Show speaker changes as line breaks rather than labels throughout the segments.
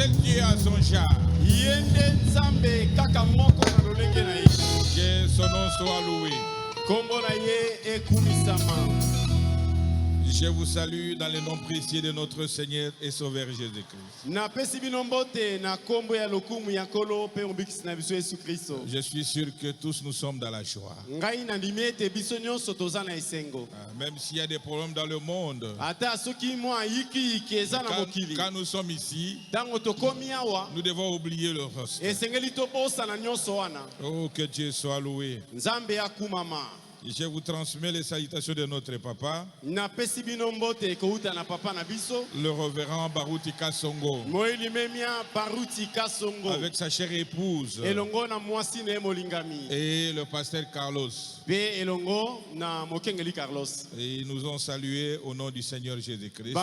seul Dieu a son genre. Que son nom soit loué. Je vous salue dans le nom précieux de notre Seigneur et Sauveur Jésus-Christ. Je suis sûr que tous nous sommes dans la joie. Même s'il y a des problèmes dans le monde, quand nous sommes ici, nous devons oublier le reste. Oh, que Dieu soit loué. Je vous transmets les salutations de notre papa, le révérend Baruti Kasongo, avec sa chère épouse, et le pasteur Carlos. Et ils nous ont salués au nom du Seigneur Jésus-Christ.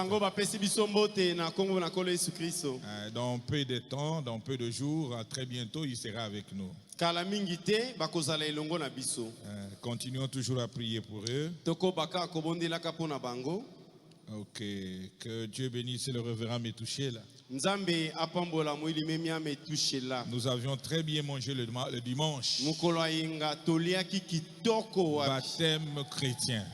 Dans peu de temps, dans peu de jours, très bientôt, il sera avec nous. Continuons toujours à prier pour eux. Ok, que Dieu bénisse le révérend Metouché là. Nous avions très bien mangé le dimanche. Baptême chrétien.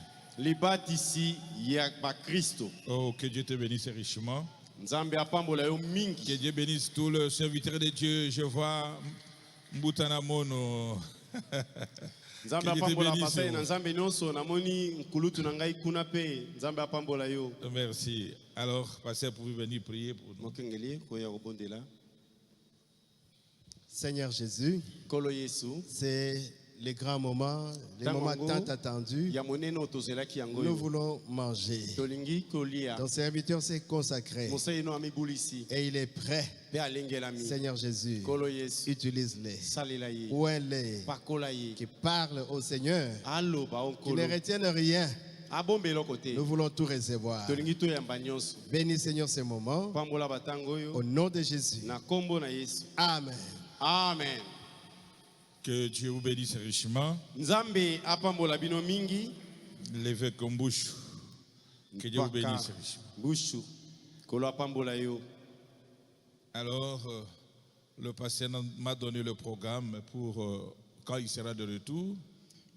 Oh, que Dieu te bénisse richement. Que Dieu bénisse tous les serviteurs de Dieu. Je vois Mbutana Mono. Merci. Alors, pasteur, pouvez venir prier pour nous.
Seigneur Jésus, c'est les grands moments, les moments tant attendus. Nous voulons manger. Ton serviteur s'est consacré et il est prêt. Seigneur Jésus, utilise-les, ouin-les, qui parlent au Seigneur, qui ne retiennent rien. Nous voulons tout recevoir. Bénis Seigneur ces moments au nom de Jésus. Amen.
Amen.
Que Dieu vous bénisse richement. L'évêque Mbouchou. Que Dieu vous bénisse richement. Alors, le pasteur m'a donné le programme pour quand il sera de retour.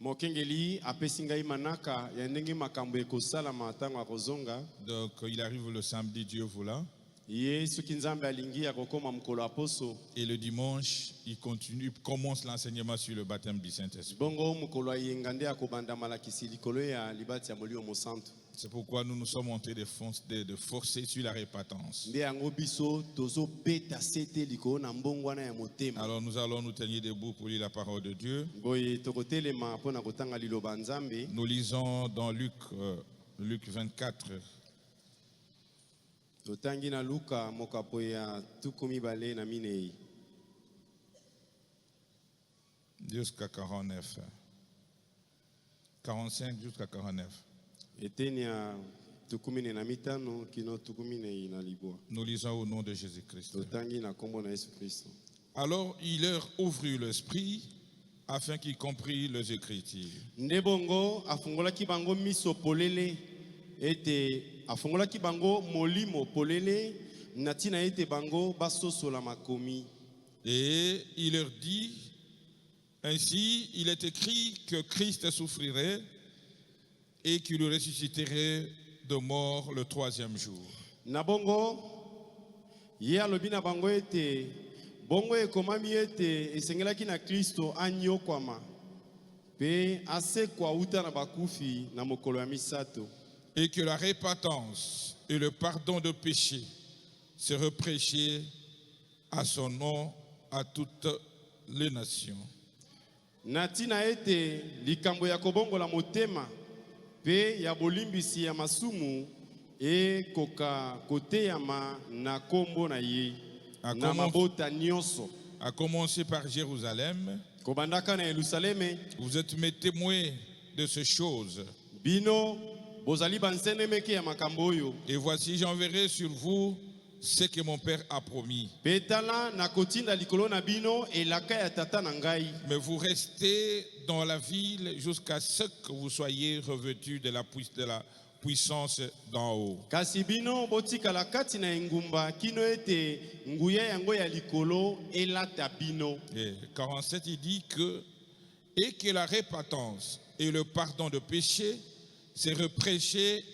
Donc, il arrive le samedi, Dieu voulant. Et le dimanche, il commence l'enseignement sur le baptême du Saint-Esprit. C'est pourquoi nous nous sommes en train de forcer sur la répentance. Alors nous allons nous tenir debout pour lire la parole de Dieu. Nous lisons dans Luc 24. Jusqu'à 49. 45 jusqu'à 49. Nous lisons au nom de Jésus-Christ. Alors il leur ouvrit l'esprit afin qu'ils comprennent les Écritures. Et il leur dit, ainsi il est écrit que Christ souffrirait et qu'il ressusciterait de mort le troisième jour. Et que la repentance et le pardon de péché seraient prêchés à son nom à toutes les nations.
Natina ete likambo ya kobongola motema pe ya bolimbisi ya masumu e koka koteyama na kombo na ye na mabota nyonso.
À commencer par Jérusalem.
Kobandaka na Yerusaleme.
Vous êtes mes témoins de ces choses.
Bino bozali bansenemeki ya makambo oyo.
Et voici j'enverrai sur vous ce que mon père a promis.
Mais
vous restez dans la ville jusqu'à ce que vous soyez revêtus de la puissance d'en haut.
Kasi bino botikala kati na engumba kino ete nguya yango ya likolo elata bino.
Et 47 il dit que et que la repentance et le pardon de péché s'est reprêché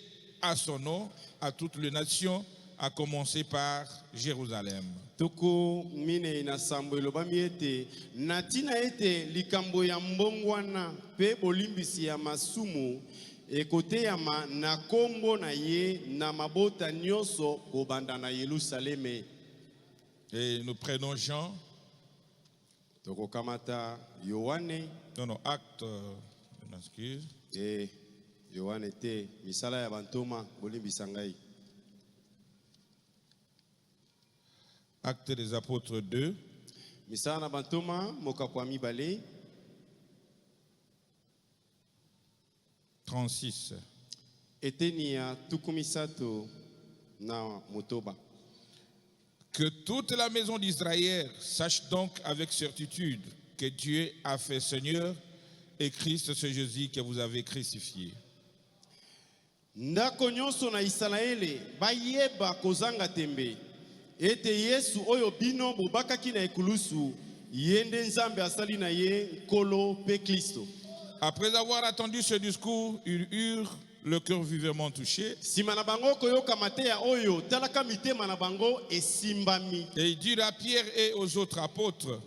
à son nom à toutes les nations, à commencer par Jérusalem.
Toko mine ina sambo elobami ete natina ete likambo ya mbongwana pe bolimbisi ya masumu ekote ya na kombo na ye na mabota nyonso kobanda na Yerusaleme.
Et nous prenons Jean.
Toko kamata Yohane.
Non, acte. Excuse.
Et Yohane te misala ya bantoma bolimbisa ngai.
Acte des apôtres 2.
Misala na bantoma mokakwa mibale.
36.
Etenia tukumisato na motoba.
Que toute la maison d'Israël sache donc avec certitude que Dieu a fait Seigneur et Christ ce Jésus que vous avez crucifié.
Ndako nyonso na Israele bayeba kozanga tembe ete Yesu oyo bino bobakaki na ekulusu yende nzambe asali na ye kolo pe Kristo.
Après avoir attendu ce discours, ils eurent le cœur vivement touché. Et il dit à Pierre et aux autres apôtres,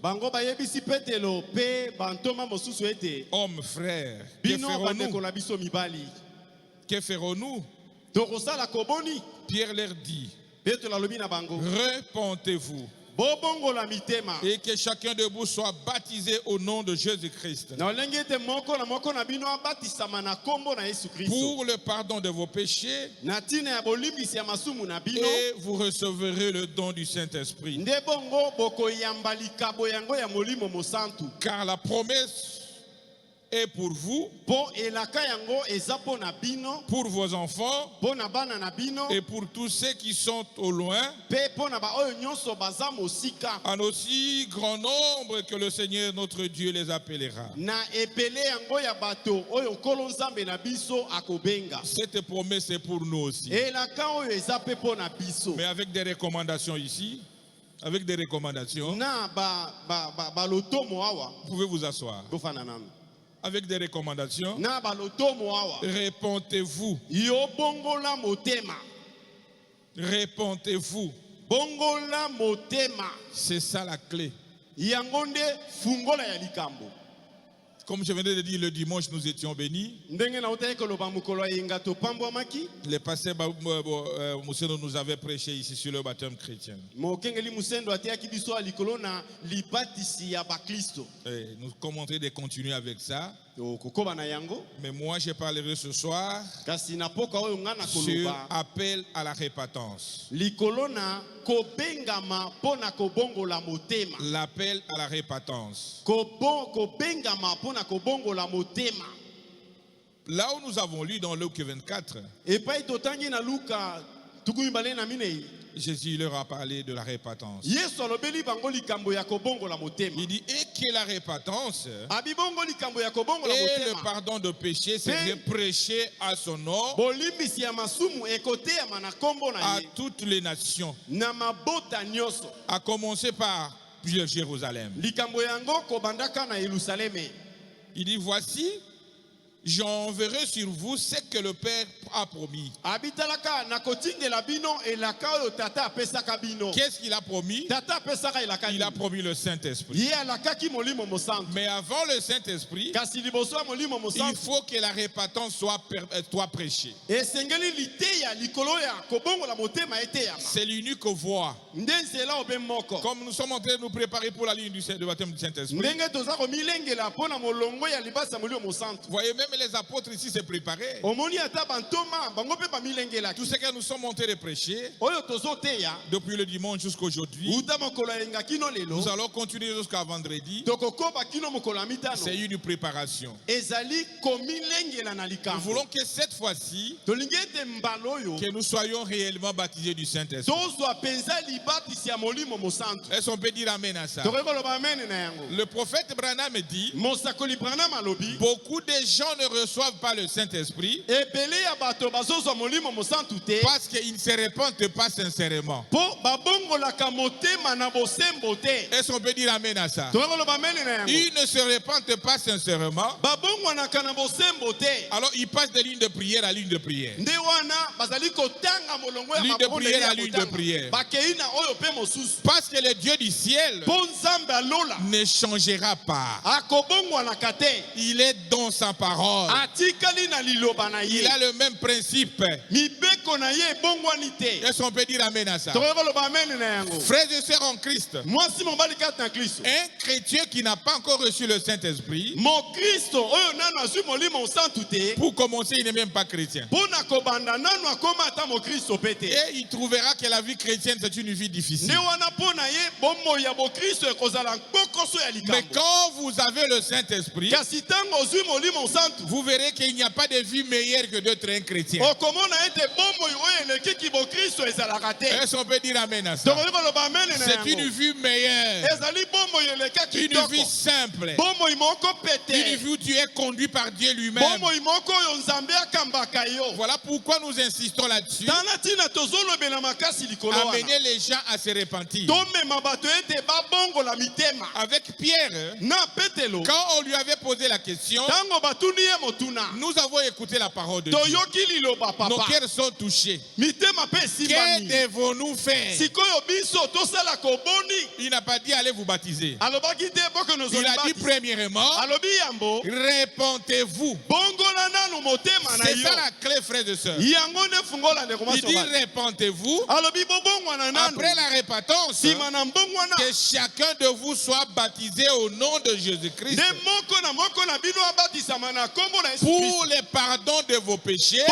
hommes, frères, que ferons-nous? Pierre leur dit, repentez-vous. Et que chacun de vous soit baptisé au nom de Jésus-Christ pour le pardon de vos péchés, et vous recevrez le don du Saint-Esprit. Car la promesse est pour vous, pour vos enfants, et pour tous ceux qui sont au loin, en aussi grand nombre que le Seigneur notre Dieu les appellera. Cette promesse est pour nous aussi. Mais avec des recommandations ici, avec des recommandations, vous pouvez vous asseoir. Avec des recommandations, répentez-vous. Répentez-vous. C'est ça la clé. Comme je venais de dire, le dimanche, nous étions bénis. Le pasteur Mousseno nous avait prêché ici sur le baptême chrétien. Et nous commençons de continuer avec ça. Mais moi, je parlerai ce soir sur appel à la repentance. L'appel à la repentance. Là où nous avons lu dans Luc 24, Jésus leur a parlé de la repentance. Il dit et que la repentance et le pardon de péché c'est prêché à son nom à toutes les nations, à commencer par Jérusalem. Il dit voici, j'enverrai sur vous ce que le Père a promis. Qu'est-ce qu'il a promis? Il a promis le Saint-Esprit. Mais avant le Saint-Esprit, il faut que la repentance soit prêchée. C'est l'unique voie. Comme nous sommes en train de nous préparer pour la ligne du baptême du Saint-Esprit, voyez, même les apôtres ici se préparaient. Tout ce que nous sommes en train de prêcher depuis le dimanche jusqu'à aujourd'hui, nous allons continuer jusqu'à vendredi. C'est une préparation. Nous voulons que cette fois-ci, que nous soyons réellement baptisés du Saint-Esprit. Est-ce qu'on peut dire amen à ça? Le prophète Branham dit, beaucoup de gens ne reçoivent pas le Saint-Esprit parce qu'ils ne se répandent pas sincèrement. Est-ce qu'on peut dire amen à ça? Ils ne se répandent pas sincèrement. Alors ils passent de ligne de prière à ligne de prière. Ligne de prière à ligne de prière. Parce que le Dieu du ciel ne changera pas. Il est dans sa parole. Il a le même principe. Est-ce qu'on peut dire amen à ça? Frères et sœurs en Christ, un chrétien qui n'a pas encore reçu le Saint-Esprit, pour commencer, il n'est même pas chrétien. Et il trouvera que la vie chrétienne, c'est une vie difficile. Mais quand vous avez le Saint-Esprit, vous verrez qu'il n'y a pas de vie meilleure que d'être un chrétien. Est-ce qu'on peut dire amen à ça? C'est une vie meilleure, une vie simple, une vie où tu es conduit par Dieu lui-même. Voilà pourquoi nous insistons là-dessus. Amener les gens à se repentir. Avec Pierre, quand on lui avait posé la question, nous avons écouté la parole de Dieu. Nos cœurs sont touchés. Que devons-nous faire? Il n'a pas dit allez vous baptiser. Il a dit premièrement, répentez-vous. C'est ça la clé, frères et sœurs. Il dit répentez-vous. Après la repentance, que chacun de vous soit baptisé au nom de Jésus-Christ pour le pardon de vos péchés.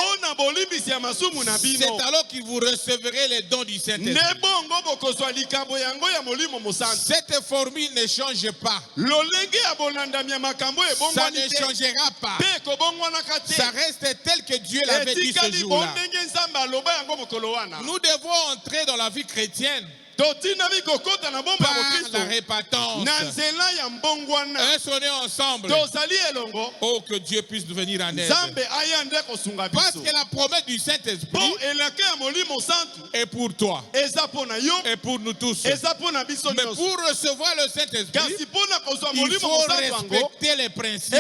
C'est alors que vous recevrez les dons du Saint-Esprit. Cette formule ne change pas. Ça ne changera pas. Ça reste tel que Dieu l'avait dit ce jour-là. Nous devons entrer dans la vie chrétienne par la repentance. Est-ce qu'on est ensemble? Oh, que Dieu puisse nous venir en aide. Parce que la promesse du Saint-Esprit est pour toi et pour nous tous. Mais pour recevoir le Saint-Esprit, il faut respecter les principes.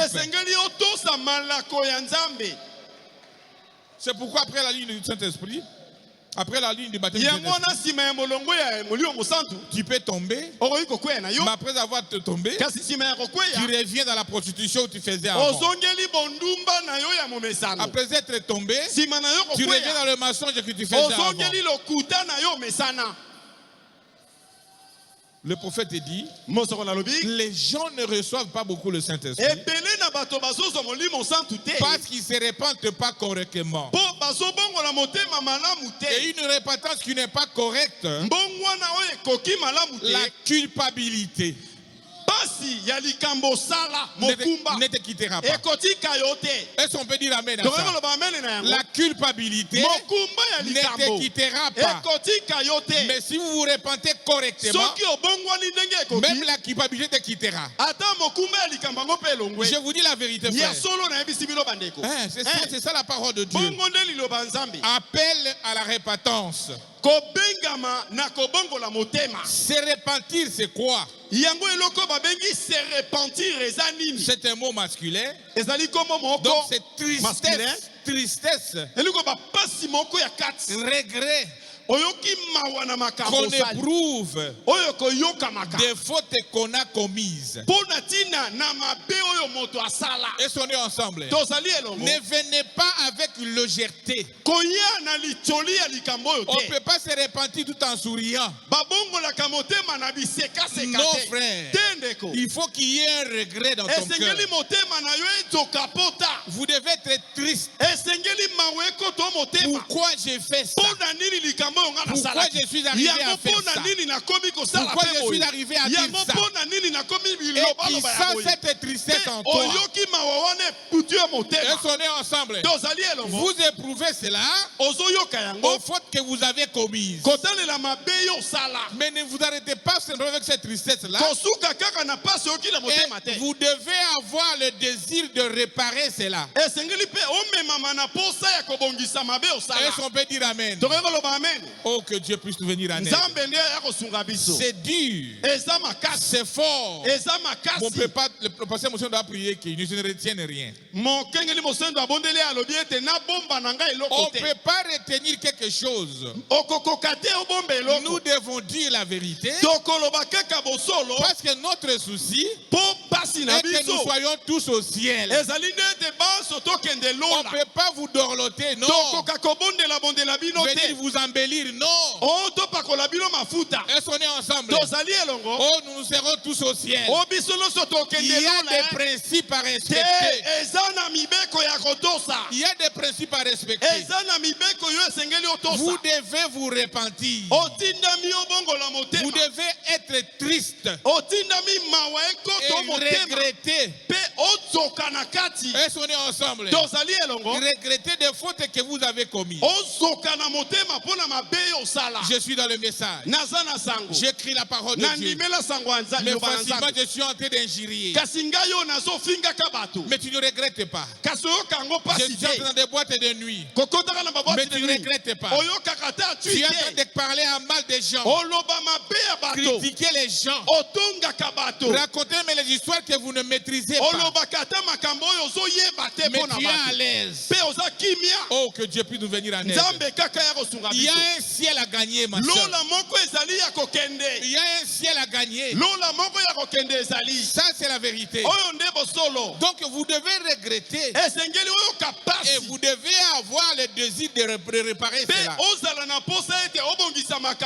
C'est pourquoi après la ligne du Saint-Esprit, après la ligne du baptême, tu peux tomber, mais après avoir tombé, tu reviens dans la prostitution où tu faisais avant. Après être tombé, tu reviens dans le mensonge que tu faisais avant. Le prophète dit, les gens ne reçoivent pas beaucoup le Saint-Esprit parce qu'ils ne se répandent pas correctement. Et une repentance qui n'est pas correcte, la culpabilité ne te quittera pas. Est-ce qu'on peut dire amen à ça? La culpabilité ne te quittera pas. Mais si vous vous repentez correctement, même la culpabilité te quittera. Je vous dis la vérité, frère. C'est ça la parole de Dieu. Appel à la repentance. Se repentir, c'est quoi? C'est un mot masculin. Donc c'est tristesse, regret qu'on éprouve des fautes qu'on a commises. Est-ce qu'on est ensemble? Ne venez pas avec légèreté. On ne peut pas se repentir tout en souriant. Non, frère. Il faut qu'il y ait un regret dans ton cœur. Vous devez être triste. Pourquoi j'ai fait ça? Pourquoi je suis arrivé à faire ça? Pourquoi je suis arrivé à dire ça? Et qui sent cette tristesse en toi. Et sonnez ensemble. Vous éprouvez cela aux fautes que vous avez commises. Mais ne vous arrêtez pas simplement avec cette tristesse-là. Et vous devez avoir le désir de réparer cela. Est-ce qu'on peut dire Amen? Oh, que Dieu puisse nous venir en aide. C'est dur. C'est fort. On ne peut pas, le pasteur Motion doit prier qu'il ne retienne rien. On ne peut pas retenir quelque chose. Nous devons dire la vérité. Parce que notre souci est que nous soyons tous au ciel. On ne peut pas vous dorloter, non. Venir vous embellir, non. Est-ce qu'on est ensemble? Oh, nous serons tous au ciel. Il y a des principes à respecter. Il y a des principes à respecter. Vous devez vous repentir. Vous devez être triste et regretter. Est-ce qu'on est ensemble? Regretter des fautes que vous avez commises. Je suis dans le message. J'écris la parole de Dieu. Mais facilement je suis en train d'injurier. Mais tu ne regrettes pas. Je suis en train dans des boîtes de nuit. Mais tu ne regrettes pas. Tu es en train de parler en mal des gens. Critiquer les gens. Racontez-moi les histoires que vous ne maîtrisez pas. Mais tu es à l'aise. Oh, que Dieu puisse nous venir en aide. Il y a un ciel à gagner, ma soeur. Il y a un ciel à gagner. Ça, c'est la vérité. Donc, vous devez regretter. Et vous devez avoir le désir de réparer cela.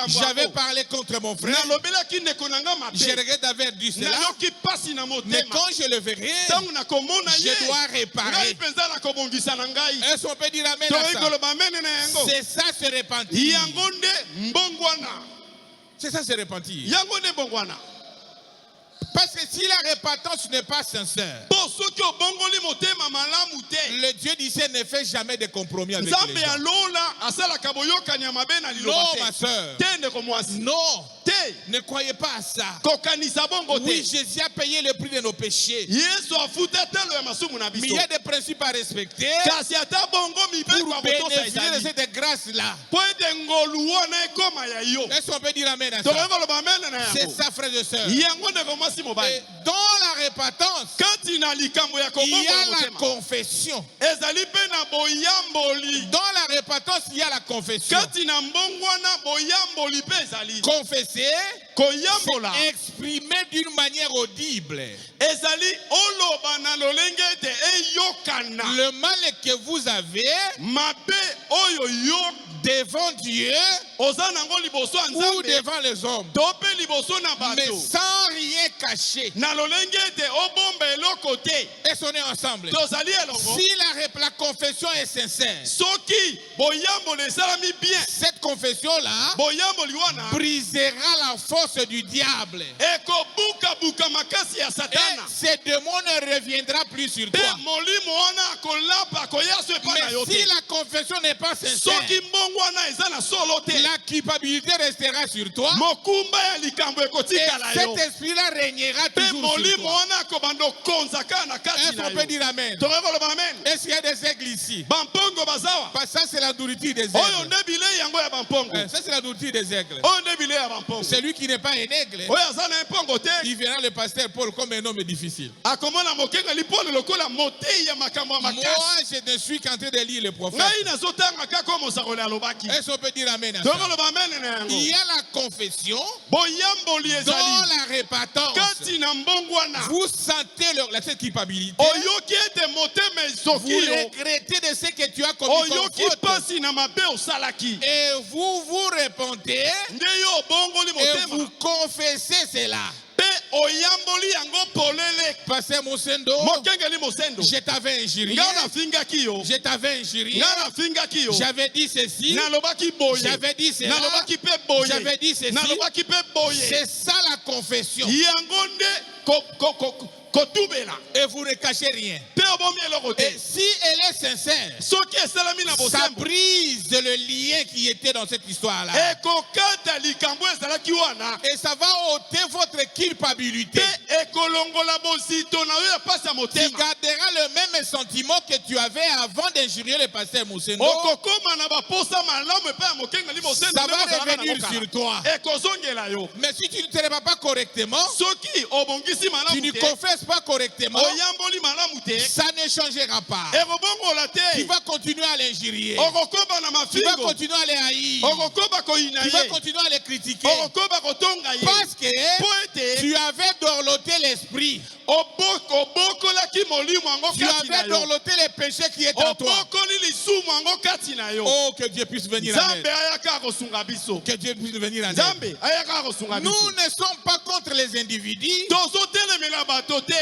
J'avais parlé contre mon frère. Je regrette d'avoir dit cela. Mais quand je le verrai, je dois réparer. Est-ce qu'on peut dire amen à ça? C'est ça se repentir. C'est ça se repentir. Parce que si la repentance n'est pas sincère, le Dieu disait ne fait jamais de compromis avec les gens. Non, ma soeur. Non. Ne croyez pas à ça. Oui, Jésus a payé le prix de nos péchés. Mais il y a des principes à respecter pour bénéficier de cette grâce-là. Est-ce qu'on peut dire amen à ça? C'est ça, frères et sœurs. Et dans la repentance, il y a la confession. Dans la repentance, il y a la confession. Confesser, c'est exprimer d'une manière audible le mal que vous avez devant Dieu ou devant les hommes, mais sans rien cacher. Et on est ensemble. Si la confession est sincère, cette confession-là brisera la force du diable. Et ces démons ne reviendra plus sur toi. Mais si la confession n'est pas sincère, la culpabilité restera sur toi. Et cet esprit-là régnera toujours sur toi. Est-ce qu'on peut dire amen? Est-ce qu'il y a des aigles ici? Parce que ça c'est la nourriture des aigles. Ça c'est la nourriture des aigles. Celui qui n'est pas un aigle, il verra le pasteur Paul comme un homme difficile. Moi je ne suis qu'en train de lire le prophète. Est-ce qu'on peut dire amen à ça? Il y a la confession. Dans la repentance, vous sentez cette culpabilité. Vous regrettez de ce que tu as commis comme faute. Et vous vous repentez. Et vous confessez cela.
oyamboli yango polele.
Pasteur Mosendo,
Mokengeli Mosendo.
je t'avais injurié.
Ngana finga kiyo.
Je t'avais injurié.
Ngana finga kiyo.
J'avais dit ceci.
Nalobaki boye.
J'avais dit cela.
Nalobaki pe boye.
J'avais dit ceci.
Nalobaki pe boye.
C'est ça la confession.
Yango nde kotubela.
Et vous ne cachez rien.
Pe obomi eloko te.
Et si elle est sincère,
Soki esalami na
ça
bosembo.
brise le lien qui était dans cette histoire-là.
Ekokata likambo ezalaki wana.
Et ça va ôter votre culpabilité.
Pe ekolongola bozito na yo ya pasi ya
Tu
motema.
garderas le même sentiment que tu avais avant d'injurier le pasteur Mosendo.
Okokoma na baposa malamu epai ya mokengeli Mosendo.
Ça va revenir sur toi.
Ekozongela yo.
Mais si tu ne te répares pas correctement,
Soki obongisi
tu
malamu
ne
te.
confesses pas correctement,
Oyamboli malamu te.
ça ne changera pas.
Ekobongola
Tu
te.
vas continuer à l'injurier.
Okokoba na
Tu vas
mafingo.
continuer à les haïr.
Okokoba koyina
Tu vas
ye.
continuer à les critiquer.
Okokoba kotonga ye.
Parce que
Po ete
tu avais dorloté l'esprit.
obokolaki molimo yango
Tu
kati na
avais
yo.
dorloté les péchés qui étaient en toi.
Obokoli lisumu yango kati na yo.
Oh, que Dieu puisse venir en
Nzambe
aide.
ayaka kosunga biso.
Que Dieu puisse venir en aide.
Nzambe ayaka kosunga biso.
Nous ne sommes pas contre les individus.
Tozotelemela bato te.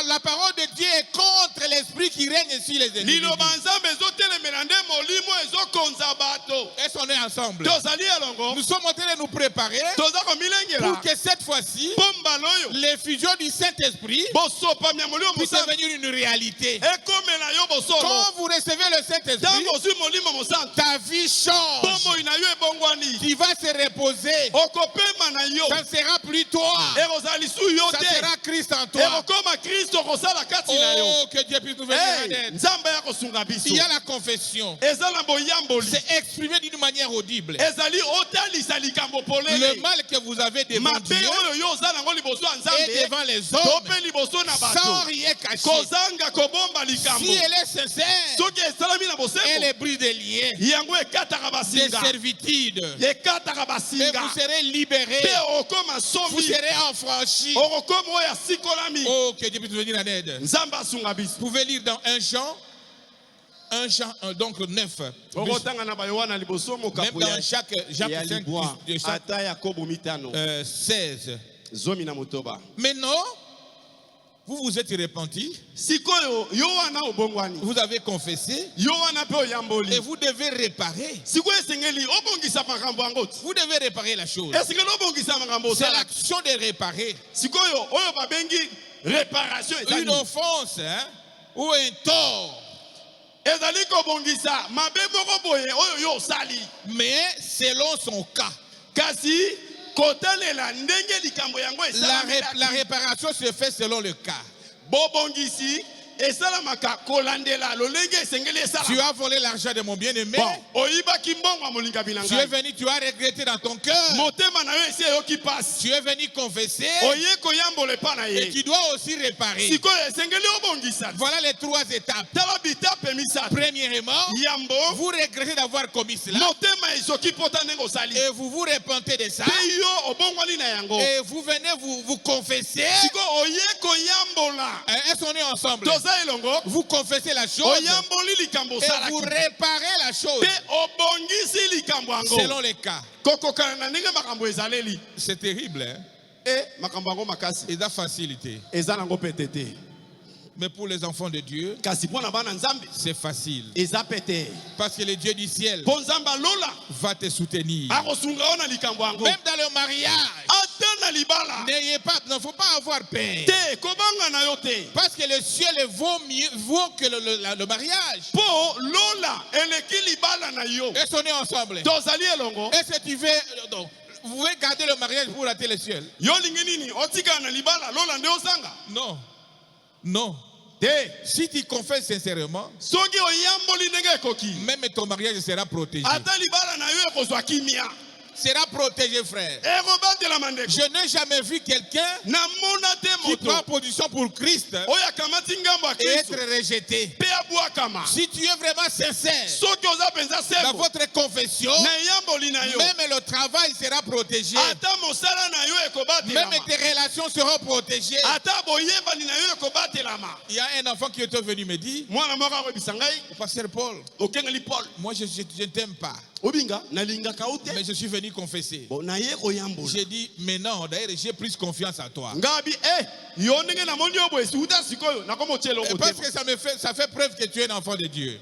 La parole de Dieu est contre l'esprit qui règne sur les individus.
Liloba nzambe ezotelemela nde molimo ezokonza bato.
Est-ce qu'on est ensemble?
Tozali elongo.
Nous sommes en train de nous préparer
Toza
pour
komilengela.
que cette fois-ci,
Pombalo oyo.
l'effusion du Saint-Esprit
Bosopa mya molimo
puisse
mosantu.
devenir une réalité.
Ekomela yo bosolo.
Quand vous recevez le Saint-Esprit,
Tango ozwi molimo mosantu.
ta vie change.
Bomoi na yo ebongwani.
Tu vas se reposer.
Okopema na yo.
Ça ne sera plus toi.
Ekozala lisu yo
Ça
te.
sera Christ en toi.
Ekokoma Kristo kosala kati na yo.
Oh, que Dieu puisse nous venir en
Hey,
aide.
Nzambe ya kosunga biso.
Il y a la confession.
Eza na boyamboli.
C'est exprimé d'une manière audible.
Ezali otalisa likambo
Le
polele.
mal que vous avez devant
Mabe
Dieu
oyo yo oza nango liboso ya
et
Nzambe.
devant les
To
hommes
pe liboso na
sans
bato.
rien cacher.
Kozanga kobomba likambo.
Si elle est sincère,
Soki esalami na
elle
bosembo.
est brise des liens,
Yango ekataka
des
basinga.
servitudes.
Ekataka
Et
basinga.
vous serez libérés.
Pe okoma
Vous
somi.
serez affranchis.
Okokoma oyo asikolami.
Oh, que Dieu puisse venir en aide.
Nzambe asunga biso.
Vous pouvez lire dans 1 Jean, donc 9.
Okotanga na bayowana liboso
Même
mokapo
dans
ya
Jacques 5, de chaque,
ata Yakobo mitano.
16.
Zomi na motoba.
Maintenant, vous vous êtes repentis,
Sikoyo yo wana obongwani.
vous avez confessé
Yo wana pe
et
oyamboli.
vous devez réparer.
Sikoyo esengeli obongisa makambo yango.
Vous devez réparer la chose.
Esengeli obongisa makambo
C'est
osala.
l'action de réparer.
Sikoyo oyo babengi réparation
Une
ezali.
offense hein, ou un tort.
Ezali kobongisa mabe moko boye oyo yo osali.
Mais selon son cas.
Kasi kotalela ndenge likambo yango
La réparation se fait selon le cas.
bobongisi esalamaka kolandela lolenge esengeli esala.
Tu as volé l'argent de mon bien-aimé.
Bon, oyibaki mbongo molinga bilanga.
Tu es venu, tu as regretté dans ton cœur.
Motema na yo esi eyoki pasi.
Tu es venu confesser
Oye koyambola epa na
et
ye.
tu dois aussi réparer.
Sikoyo esengeli obongisa.
Voilà les 3 étapes.
Tala bitape misato.
Premièrement,
Yambo.
vous regrettez d'avoir commis cela
Motema ezoki pota ndenge osali.
et vous vous repentez de ça
Pe yo obongwani na yango.
et vous venez vous confesser.
Sikoyo oye koyambola.
Est-ce qu'on est ensemble?
Toza elongo.
Vous confessez la chose
Oyamboli likambo
et
salaki.
vous réparez la chose
Pe obongisi likambo yango.
selon les cas.
Kokokana na ndenge makambo ezaleli.
C'est terrible, hein?
Makambo yango makasi.
Et la facilité.
Eza nango pete.
Mais pour les enfants de Dieu,
Kasi pona bana nzambe.
c'est facile.
Eza pete.
Parce que le Dieu du ciel
Po nzamba lola.
va te soutenir.
Akosunga ona likambo yango.
Même dans le mariage,
Ata na libala.
n'ayez pas, il ne faut pas avoir peur.
Te kobanga na yo te.
Parce que le ciel vaut que le mariage.
Po lola eleki libala na yo.
Est-ce qu'on est ensemble?
Tozali elongo.
Est-ce que tu veux, donc, vous pouvez garder le mariage pour rater le ciel?
Yo lingi nini otika na libala lola nde osanga.
Non. Non.
Te
Si tu confesses sincèrement,
soki oyamboli ndenge ekoki.
même ton mariage sera protégé.
Ata libala na yo ekozwa kimia.
Sera protégé, frère.
Ekobatela mandeko.
Je n'ai jamais vu quelqu'un
Na mona te
qui
moto.
prend position pour Christ
Oya kamati ngambo ya
et être
Kristo.
rejeté.
Pe abwakama.
Si tu es vraiment sincère
Soki oza penza
dans
sembo.
votre confession,
Na yamboli na yo.
même le travail sera protégé.
Ata mosala na yo ekobatelama.
Même tes relations seront protégées.
Ata boyebani na yo ekobatelama.
Il y a un enfant qui est venu me dire,
Mwana moko akoyebisa ngai
Pasteur Paul,
okengeli Paul.
moi je ne t'aime pas. Mais je suis venu confesser. J'ai dit, mais non, d'ailleurs, j'ai plus confiance à toi. Et parce que ça fait preuve que tu es un enfant de Dieu.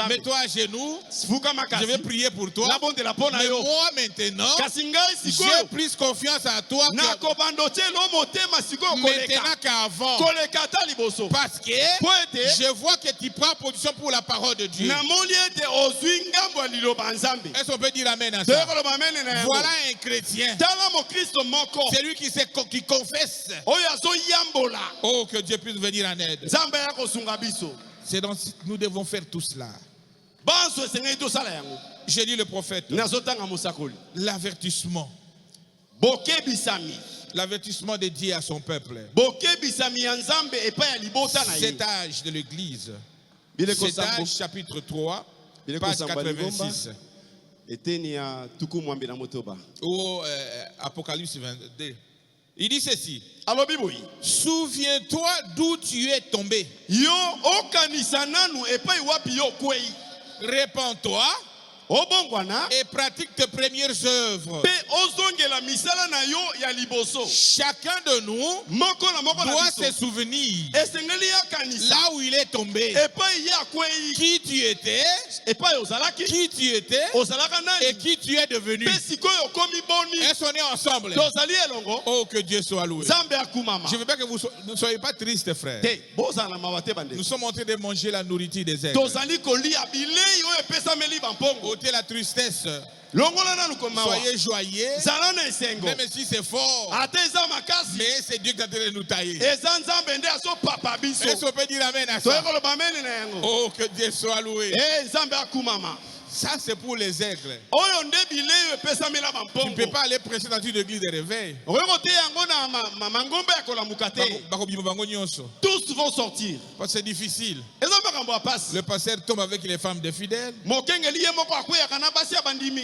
Mets-toi à genoux. Je vais prier pour toi. Mais moi maintenant, j'ai plus confiance à toi maintenant qu'avant. Parce que je vois que tu prends position pour la parole de Dieu. Est-ce qu'on peut dire amen à ça? Voilà un chrétien. C'est lui qui confesse. Oh, que Dieu puisse venir en aide. Nous devons faire tout cela. J'ai dit le prophète. L'avertissement. L'avertissement dédié à son peuple. Cet âge de l'église. Cet âge, chapitre 3, page 86. Ou Apocalypse 22. Il dit ceci. Souviens-toi d'où tu es tombé. Répands-toi et pratique tes premières œuvres. Chacun de nous doit se souvenir là où il est tombé, qui tu étais, et qui tu es devenu. Est-ce qu'on est ensemble? Oh, que Dieu soit loué. Je veux pas que vous ne soyez pas tristes, frères. Nous sommes en train de manger la nourriture des aigles. Ôtez la tristesse. Soyez joyeux. Même si c'est fort. Mais c'est Dieu qui est en train de nous tailler. Est-ce qu'on peut dire amen à ça? Oh, que Dieu soit loué. Ça, c'est pour les aigles. Tu ne peux pas aller prêcher dans une église de réveil.
Tous vont sortir.
Parce que c'est difficile. Le pasteur tombe avec les femmes des fidèles.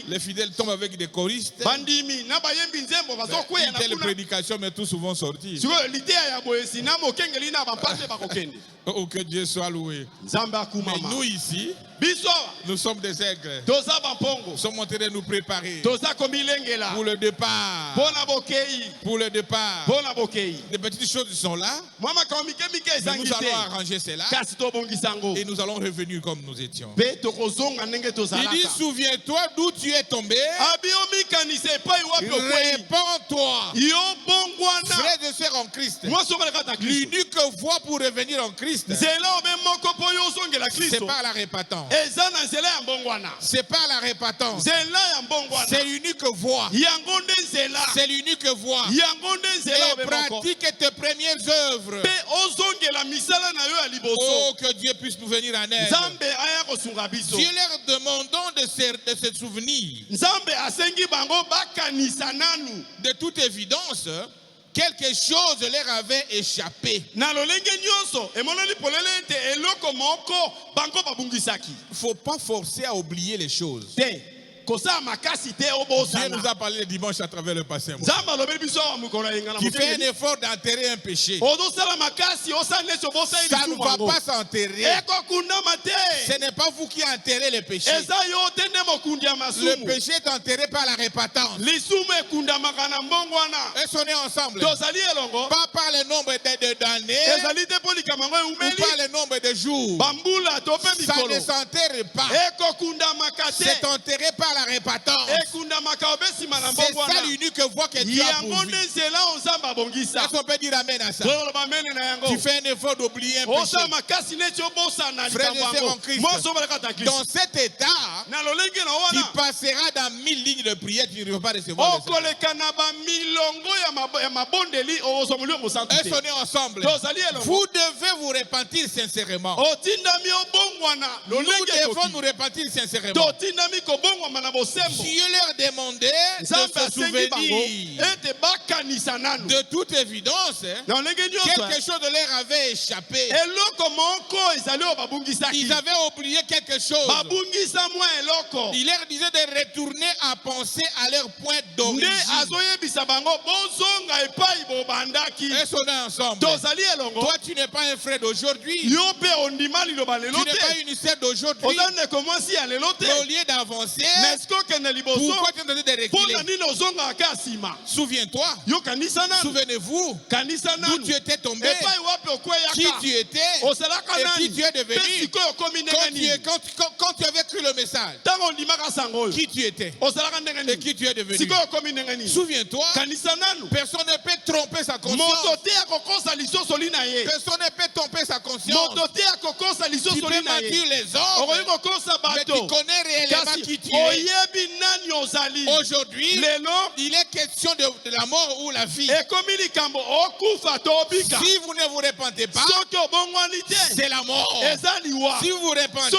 Les fidèles tombent avec des choristes. Une telle prédication, mais tous vont sortir. Oh, que Dieu soit loué. Mais nous ici, nous sommes des aigles. Nous sommes en train de nous préparer pour le départ. Pour le départ. Les petites choses sont là. Mais nous allons arranger cela. Et nous allons revenir comme nous étions. Il dit, souviens-toi d'où tu es tombé. Répands-toi. Frères et sœurs en Christ. L'unique voie pour revenir en Christ, c'est par la repentance. C'est par la repentance. C'est l'unique voie. C'est l'unique voie. Et pratique tes premières œuvres. Oh, que Dieu puisse nous venir en aide. Dieu leur demandons de se souvenir. De toute évidence, quelque chose leur avait échappé. Il ne faut pas forcer à oublier les choses. Dieu nous a parlé le dimanche à travers le passé. Qui fait un effort d'enterrer un péché. Ça ne va pas s'enterrer. Ce n'est pas vous qui enterrez le péché. Le péché est enterré par la repentance. Est-ce qu'on est ensemble? Pas par le nombre d'années ou par le nombre de jours. Ça ne s'enterre pas. C'est enterré par la repentance. C'est ça l'unique voie que Dieu a pourvue. Est-ce qu'on peut dire amen à ça? Tu fais un effort d'oublier un péché. Frères et sœurs en Christ, dans cet état, tu passeras dans 1000 lignes de prière, tu ne vas pas recevoir le Seigneur. Est-ce qu'on est ensemble? Vous devez vous repentir sincèrement. Nous devons nous repentir sincèrement. Dieu leur demandait de se souvenir. De toute évidence, quelque chose de leur avait échappé. Ils avaient oublié quelque chose. Il leur disait de retourner à penser à leur point d'origine. Est-ce qu'on est ensemble? Toi, tu n'es pas un frère d'aujourd'hui. Tu n'es pas une sœur d'aujourd'hui. Mais au lieu d'avancer, pourquoi tu es en train de reculer? Souviens-toi. Souvenez-vous d'où tu étais tombé, qui tu étais et qui tu es devenu. Quand tu avais cru le message, qui tu étais et qui tu es devenu. Souviens-toi, personne ne peut tromper sa conscience. Personne ne peut tromper sa conscience. Tu peux mentir les autres, mais tu connais réellement qui tu es. Aujourd'hui, il est question de la mort ou la vie. Si vous ne vous repentez pas, c'est la mort. Si vous vous repentez,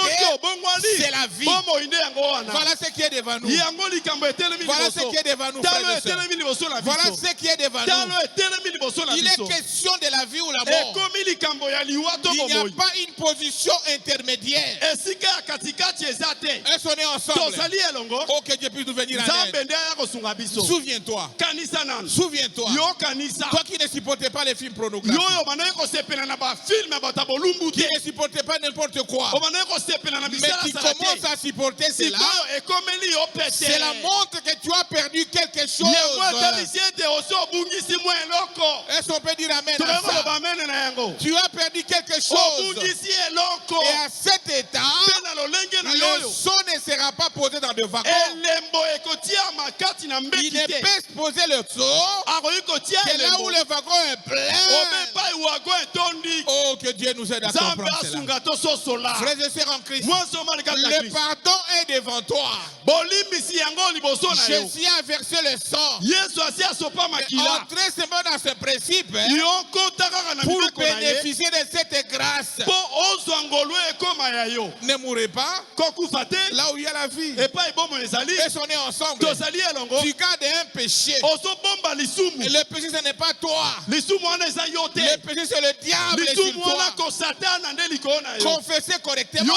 c'est la vie. Voilà ce qui est devant nous. Voilà ce qui est devant nous, frères et sœurs. Voilà ce qui est devant nous. Il est question de la vie ou la mort. Il n'y a pas une position intermédiaire. Est-ce qu'on est ensemble? Oh, que Dieu puisse nous venir en aide. Souviens-toi. Souviens-toi. Toi qui ne supportais pas les films pornographiques, qui ne supportais pas n'importe quoi, mais qui commence à supporter cela, c'est la montre que tu as perdu quelque chose. Est-ce qu'on peut dire amen à ça? Tu as perdu quelque chose. Et à cet état, le son ne sera pas posé dans de vacances. Il ne peut se poser le son que là où le wagon est plein. Oh, que Dieu nous aide à comprendre cela. Frères et sœurs en Christ, le pardon est devant toi. Jésus a versé le sang. Entrez seulement dans ce principe pour bénéficier de cette grâce. Ne mourrez pas là où il y a la vie. Et si on est ensemble, tu gardes un péché. Et le péché, ce n'est pas toi. Le péché, c'est le diable sur toi. Confessez correctement.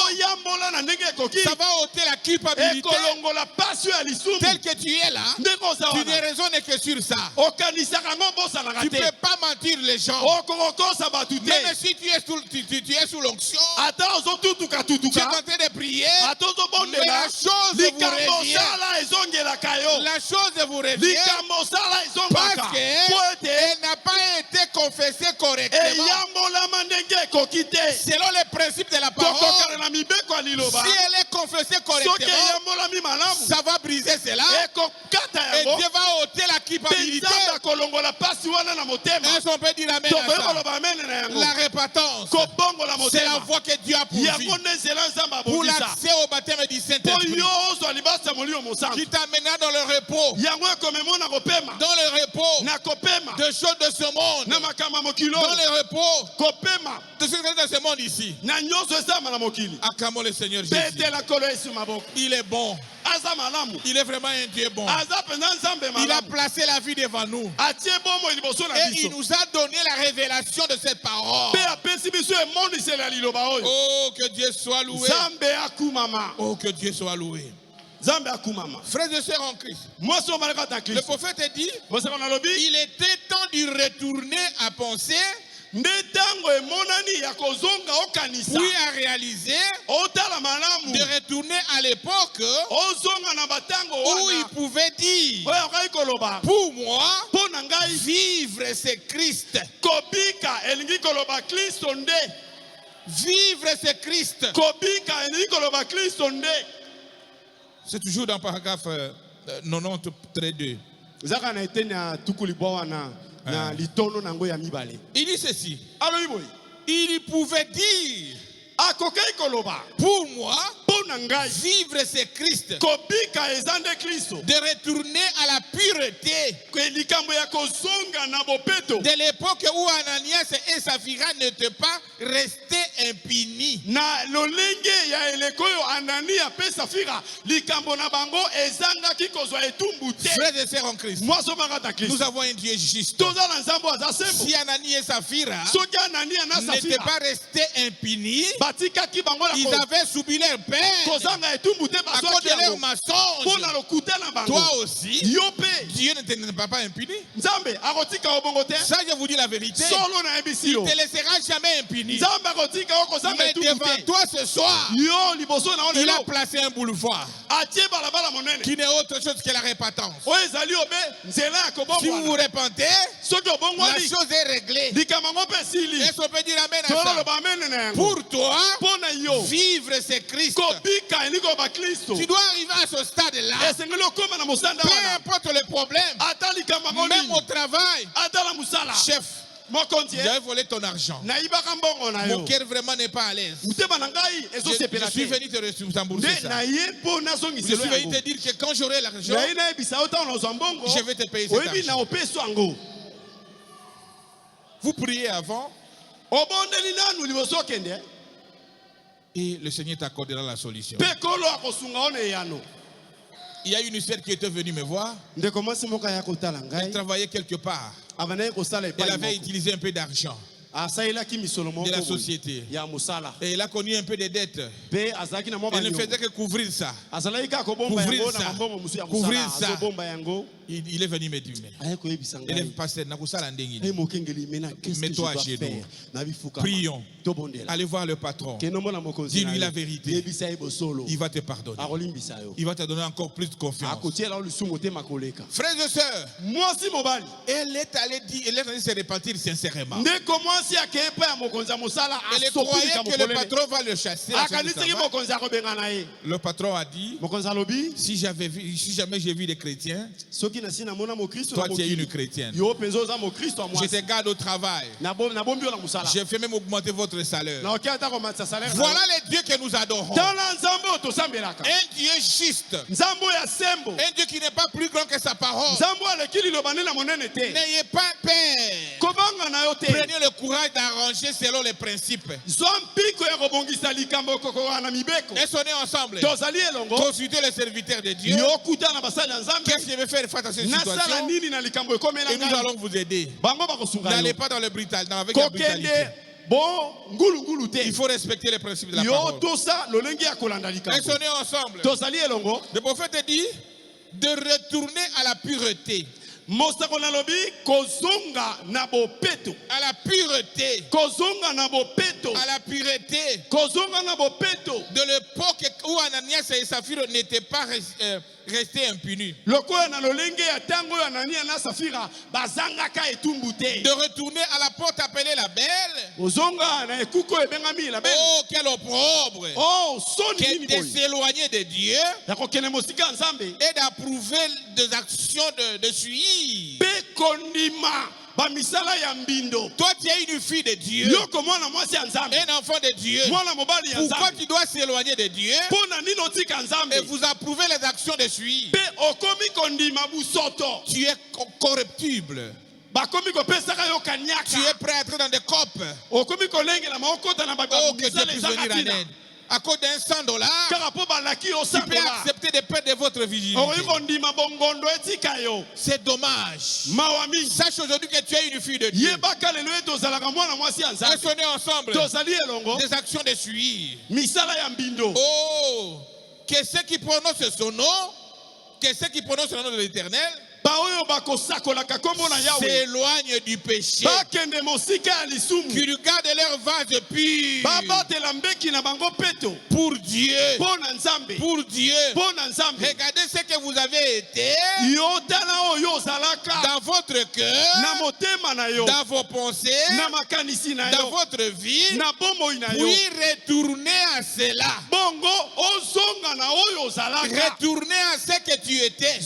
Ça va ôter la culpabilité. Tel que tu es là, tu ne raisonnes que sur ça. Tu ne peux pas mentir les gens. Même si tu es sous l'onction, tu es en train de prier, mais la chose vous revient. La chose vous revient parce qu'elle n'a pas été confessée correctement. Selon les principes de la parole, si elle est confessée correctement, ça va briser cela. Et Dieu va ôter la culpabilité. Est-ce qu'on peut dire amen à ça? La repentance, c'est la voie que Dieu a pourvue pour l'accès au baptême du Saint-Esprit, qui t'amènera dans le repos. Dans le repos de choses de ce monde. Dans le repos de ce de ce monde ici. Acclamons le Seigneur Jésus. Il est bon. Il est vraiment un Dieu bon. Il a placé la vie devant nous. Et il nous a donné la révélation de cette parole. Oh, que Dieu soit loué. Oh, que Dieu soit loué. Frères et sœurs en Christ, le prophète dit, il était temps de retourner à penser, puis à réaliser, de retourner à l'époque où il pouvait dire, pour moi, vivre c'est Christ. Vivre c'est Christ. C'est toujours dans le paragraphe 90-2. Il dit ceci. Il pouvait dire, pour moi, vivre c'est Christ. De retourner à la pureté de l'époque où Ananias et Saphira n'étaient pas restés impuni.
Na lolenge ya elekoyo Anani ape Safira likambo na bango ezanga kikozwa etumbu te.
Frères et sœurs en Christ, nous avons un Dieu juste. Si Anani et Saphira n'étaient pas restés impunis, ils avaient subi leur peine à cause de leur mensonge. Toi aussi, Dieu ne te pas impuni. Ça, je vous dis la vérité. Il ne te laissera jamais impuni. Mais devant toi ce soir, il a placé un boulevard qui n'est autre chose que la répentance. Si vous vous repentez, la chose est réglée. Est-ce qu'on peut dire amen à ça? Pour toi, vivre c'est Christ. Tu dois arriver à ce stade-là. Peu importe le problème, même au travail, chef, j'avais volé ton argent. Mon cœur vraiment n'est pas à l'aise. Je suis venu te rembourser ça. Je suis venu te dire que quand j'aurai l'argent, je vais te payer cet argent. Vous priez avant et le Seigneur t'accordera la solution. Il y a une sœur qui était venue me voir. Elle travaillait quelque part. Elle avait utilisé un peu d'argent de la société. Et elle a connu un peu de dettes. Elle ne faisait que couvrir ça. Couvrir ça. Il est venu me dire, élève pasteur, mets-toi à genoux. Prions. Allez voir le patron. Dis-lui la vérité. Il va te pardonner. Il va te donner encore plus de confiance. Frères et sœurs, elle est allée se repentir sincèrement. Elle croyait que le patron va le chasser. Le patron a dit, si jamais j'ai vu des chrétiens, toi tu es une chrétienne, je te garde au travail, je fais même augmenter votre salaire. Voilà les dieux que nous adorons. Un Dieu juste, un Dieu qui n'est pas plus grand que sa parole. N'ayez pas peur. Prenez le courage d'arranger selon les principes. Est-ce qu'on est ensemble? Consultez le serviteur de Dieu. Qu'est-ce qu'il veut faire face à cette situation? Et nous allons vous aider. N'allez pas dans le brutal, avec la brutalité. Il faut respecter les principes de la parole. Est-ce qu'on est ensemble? Le prophète dit de retourner à la pureté. À la pureté. À la pureté de l'époque où Ananias et Saphira n'étaient pas restés impunis. De retourner à la porte appelée la Belle. Oh, quel opprobre! De s'éloigner de Dieu et d'approuver des actions de suivre. Toi tu es une fille de Dieu, un enfant de Dieu. Pourquoi tu dois s'éloigner de Dieu et vous approuver les actions de suivre? Tu es corruptible. Tu es prêt à entrer dans des copes. Oh, que Dieu puisse venir en aide. À cause d'un $100, tu peux accepter de perdre votre vigilance. C'est dommage. Sache aujourd'hui que tu es une fille de Dieu. Est-ce qu'on est ensemble? Des actions de suivi. Oh, que ceux qui prononcent son nom, que ceux qui prononcent le nom de l'Éternel s'éloignent du péché, qu'ils gardent leur vase pur pour Dieu. Pour Dieu. Regardez ce que vous avez été dans votre cœur, dans vos pensées, dans votre vie, puis retourner à cela. Retournez à ce que tu étais.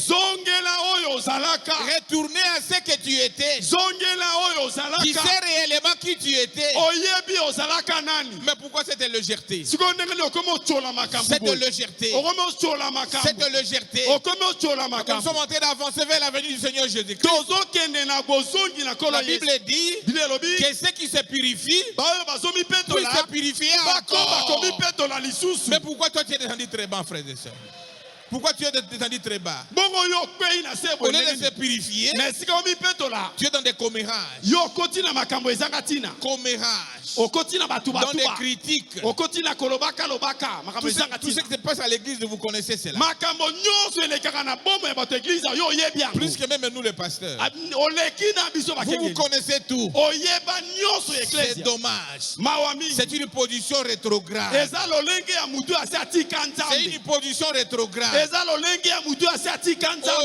Retournez à ce que tu étais. Tu sais réellement qui tu étais. Mais pourquoi cette légèreté? Cette légèreté. Cette légèreté. Quand nous sommes en train d'avancer vers la venue du Seigneur Jésus-Christ, la Bible dit que ceux qui se purifient puissent se purifier encore. Mais pourquoi toi tu es descendu très bas, frères et sœurs? Pourquoi tu es descendu très bas? Au lieu de se purifier, tu es dans des commérages. Dans des critiques. Tout ce qui se passe à l'église, vous connaissez cela. Plus que même nous les pasteurs. Vous connaissez tout. C'est dommage. C'est une position rétrograde. C'est une position rétrograde. Oh,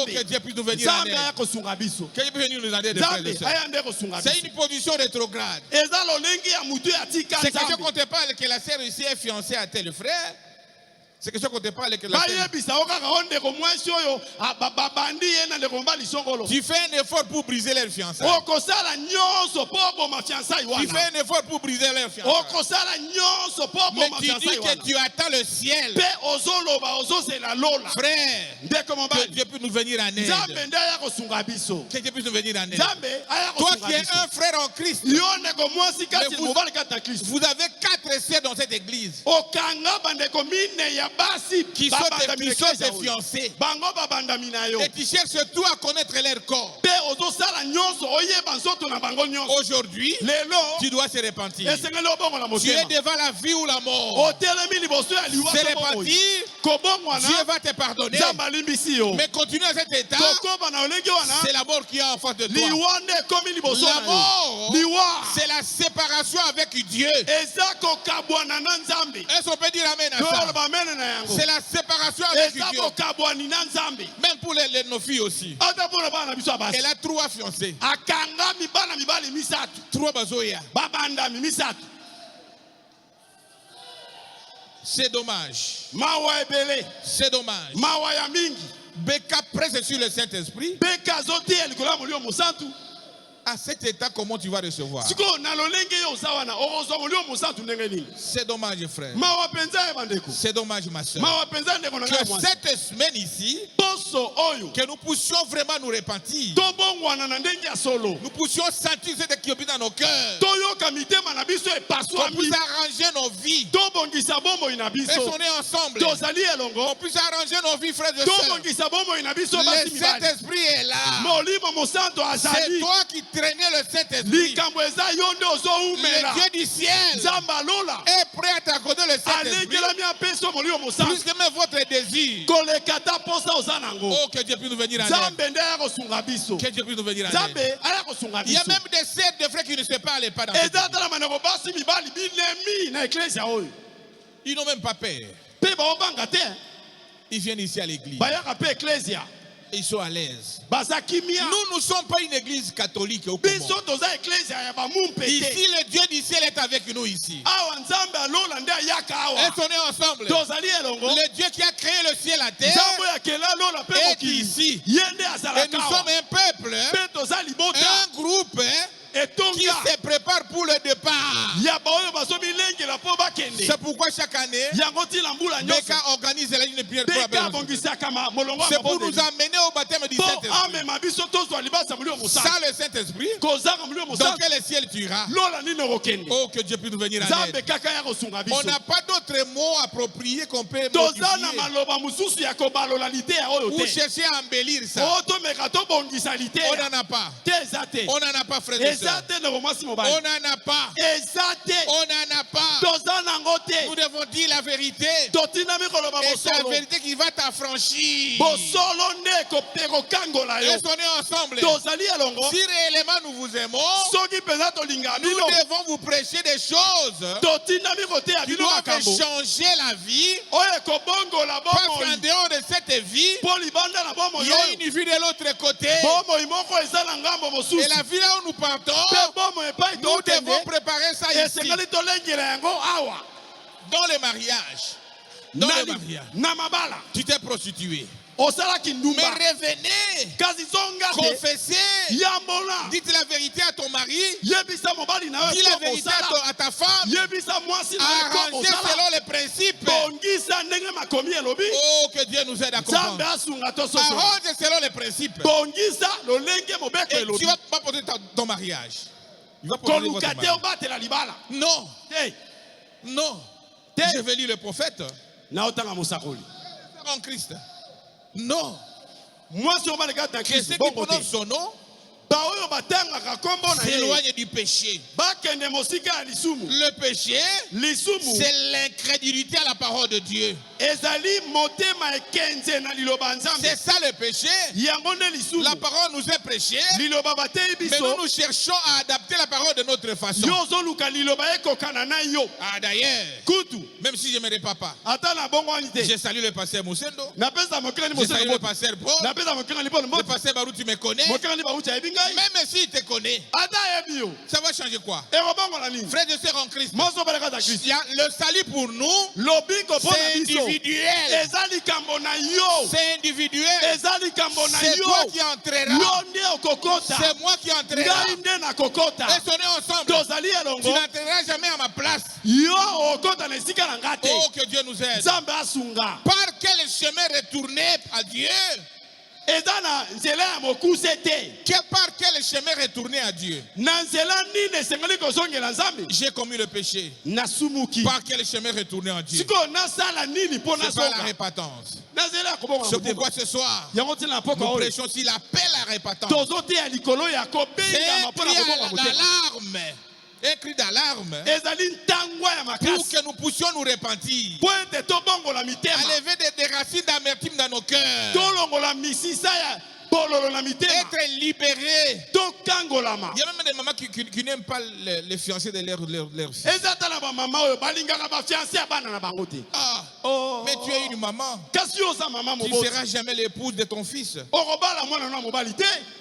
que Dieu puisse nous venir en aide. Que Dieu puisse venir nous aider, frères et sœurs. C'est une position rétrograde. C'est question qu'on te parle que la sœur ici est fiancée à tel frère. C'est question qu'on te parle que la sœur... Tu fais un effort pour briser leur fiançailles. Tu fais un effort pour briser leur fiançailles. Mais tu dis que tu attends le ciel. Frère, que Dieu puisse nous venir en aide. Que Dieu puisse nous venir en aide. Toi qui es un frère en Christ, vous avez 4 sœurs dans cette église qui sont des fiancés. Et tu cherches surtout à connaître leur corps. Aujourd'hui, tu dois se repentir. Tu es devant la vie ou la mort. Se repentir, Dieu va te pardonner. Mais continuer à cet état, c'est la mort qui est en face de toi. La mort, c'est la séparation avec Dieu. Est-ce qu'on peut dire amen à ça? C'est la séparation avec Dieu. Même pour nos filles aussi. Elle a 3 fiancés. 3 bazoya. C'est dommage. C'est dommage. Beka presse sur le Saint-Esprit. À cet état, comment tu vas recevoir? C'est dommage, frère. C'est dommage, ma soeur. Que cette semaine ici, que nous puissions vraiment nous repentir. Nous puissions sentir ce qui est dans nos cœurs. On puisse arranger nos vies. Et on est ensemble. On puisse arranger nos vies, frères et sœurs. Le Saint-Esprit est là. C'est toi qui traînais le Saint-Esprit. Le Dieu du ciel est prêt à t'accorder le Saint-Esprit. Plus que même votre désir. Oh, que Dieu puisse nous venir en aide. Que Dieu puisse nous venir en aide. Il y a même des sœurs de frères qui ne se parlent pas dans cette église. Ils n'ont même pas peur. Ils viennent ici à l'église. Ils sont à l'aise. Nous ne sommes pas une église catholique au Congo. Ici, le Dieu du ciel est avec nous ici. Et on est ensemble. Le Dieu qui a créé le ciel et la terre est ici. Et nous sommes un peuple, un groupe qui se prépare pour le départ. C'est pourquoi chaque année, Beka organise la ligne de prière pour c'est pour nous amener au baptême du Saint-Esprit. Sans le Saint-Esprit, dans quel ciel tu iras? Oh, que Dieu puisse nous venir en aide. On n'a pas d'autres mots appropriés qu'on peut modifier ou chercher à embellir ça. On n'en a pas. On n'en a pas, frère et sœur. On n'en a pas. On n'en a pas. Nous devons dire la vérité. Et c'est la vérité qui va t'affranchir. Et on est ensemble. Si réellement nous vous aimons, nous devons vous prêcher des choses qui doivent changer la vie. Parce qu'en dehors de cette vie, il y a une vie de l'autre côté. Et la vie là où nous partons, nous devons préparer ça ici. Dans les mariages, dans le mariage. Tu t'es prostitué. Mais revenez, confessez, dites la vérité à ton mari, dis la vérité à ta femme, arrangez selon les principes. Oh, que Dieu nous aide à comprendre. Arrangez selon les principes. Et tu vas pas poser ton mariage. Tu vas poser votre mariage. Non. Non. Je vais lire le prophète. En Christ. Non.
Moi, si on va regarder dans
que ceux qui prononcent son nom s'éloignent du péché. Le péché, c'est l'incrédulité à la parole de Dieu. C'est ça le péché. La parole nous est prêchée, mais nous cherchons à adapter la parole de notre façon. Ah, d'ailleurs, même si je ne me pas, je salue le pasteur Moussendo, je salue le pasteur Paul, le pasteur Barou, tu me connais. Même s'il te connaît, ça va changer quoi? Frères et sœurs en Christ, le salut pour nous, c'est individuel. C'est individuel. C'est toi qui entreras. C'est moi qui entrerai. Et sonner ensemble. Tu n'entreras jamais à ma place. Oh, que Dieu nous aide. Par quel chemin retourner à Dieu? Par quel chemin retourner à Dieu? J'ai commis le péché. Par quel chemin retourner à Dieu? C'est pas la répentance. C'est pourquoi ce soir, nous prêchons sur l'appel à la répentance. C'est un cri d'alarme. Un cri d'alarme pour que nous puissions nous repentir, à lever des racines d'amertume dans nos cœurs, être libérés. Il y a même des mamans qui n'aiment pas les fiancés de leur fils. Mais tu es une maman. Tu ne seras jamais l'épouse de ton fils.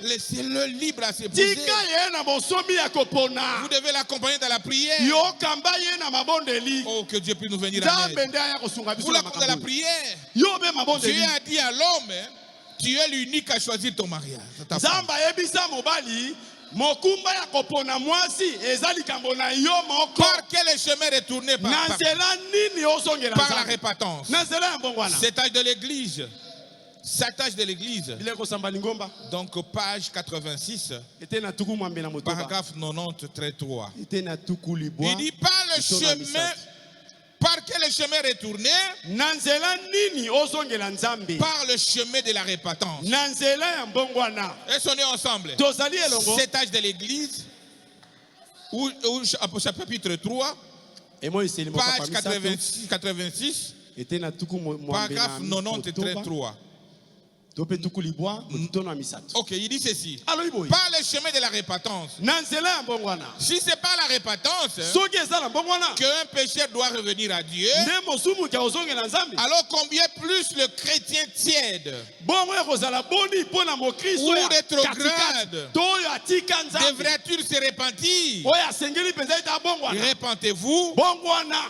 Laissez-le libre à s'épouser. Vous devez l'accompagner dans la prière. Oh, que Dieu puisse nous venir en aide. Vous l'accompagnez dans la prière. Dieu a dit à l'homme, tu es l'unique à choisir ton mariage. Par quel chemin retourner par la répentance? Cet âge de l'église. Cet âge de l'église. Donc page 86, paragraphe 90, trait 3. Il dit par le chemin. Par quel chemin retourner? Par le chemin de la repentance. Et sonnez ensemble. Cet âge de l'église, chapitre 3, page 86, paragraphe 90, trait 3. Ok, il dit ceci. Par le chemin de la repentance. Si c'est pas la repentance qu'un pécheur doit revenir à Dieu, alors combien plus le chrétien tiède ou rétrograde devrait-il se repentir? Repentez-vous,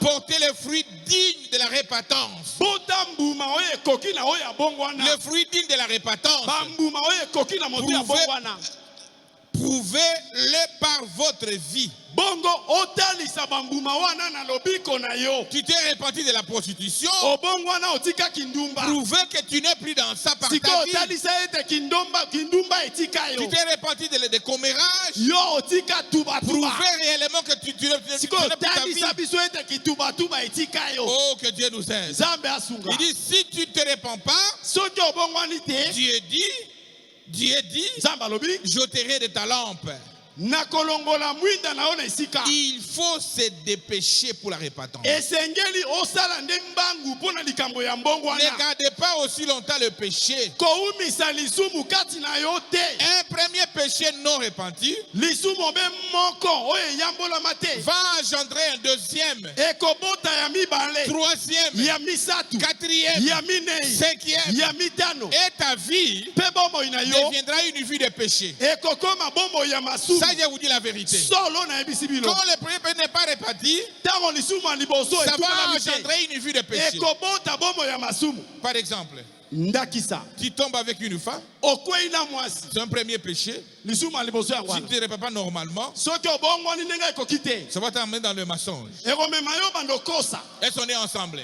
portez le fruit digne de la repentance. Le fruit digne de la repentance. Prouvez-le par votre vie. Tu t'es repenti de la prostitution. Prouvez que tu n'es plus dans ça par ta vie. Tu t'es repenti de commérage. Prouvez réellement que tu n'es plus dans ta vie. Oh, que Dieu nous aide. Il dit, si tu ne te répands pas, Dieu dit, j'ôterai de ta lampe. Il faut se dépêcher pour la repentance. Ne gardez pas aussi longtemps le péché. Un premier péché non repenti va engendrer un deuxième, troisième, quatrième, cinquième. Et ta vie deviendra une vie de péché. Ça, je vous dis la vérité. Quand le premier péché n'est pas réparti, ça va engendrer une vie de péché. Par exemple, tu tombes avec une femme, c'est un premier péché. Si tu ne te répares pas normalement, ça va t'amener dans le mensonge. Elles sont nées ensemble. Et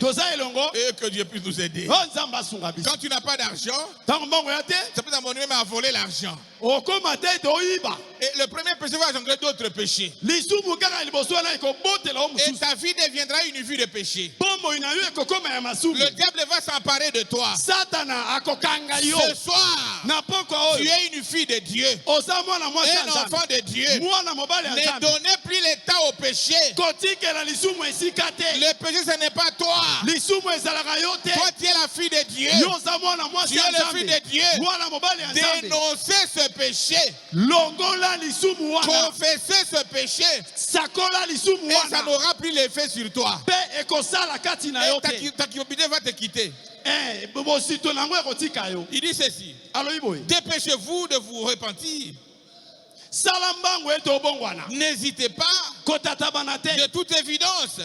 que Dieu puisse nous aider. Quand tu n'as pas d'argent, ça peut t'amener même à voler l'argent. Et le premier péché va engendrer d'autres péchés. Et ta vie deviendra une vie de péché. Le diable va s'emparer de toi. Ce soir, tu es une fille de Dieu, un enfant de Dieu. Ne donnez plus l'état au péché. Le péché, ce n'est pas toi. Toi, tu es la fille de Dieu. Tu es le fils de Dieu. Dénoncez ce péché. Confessez ce péché. Et ça n'aura plus l'effet sur toi. Et ta culpabilité va te quitter. Il dit ceci: dépêchez-vous de vous repentir. N'hésitez pas, de toute évidence.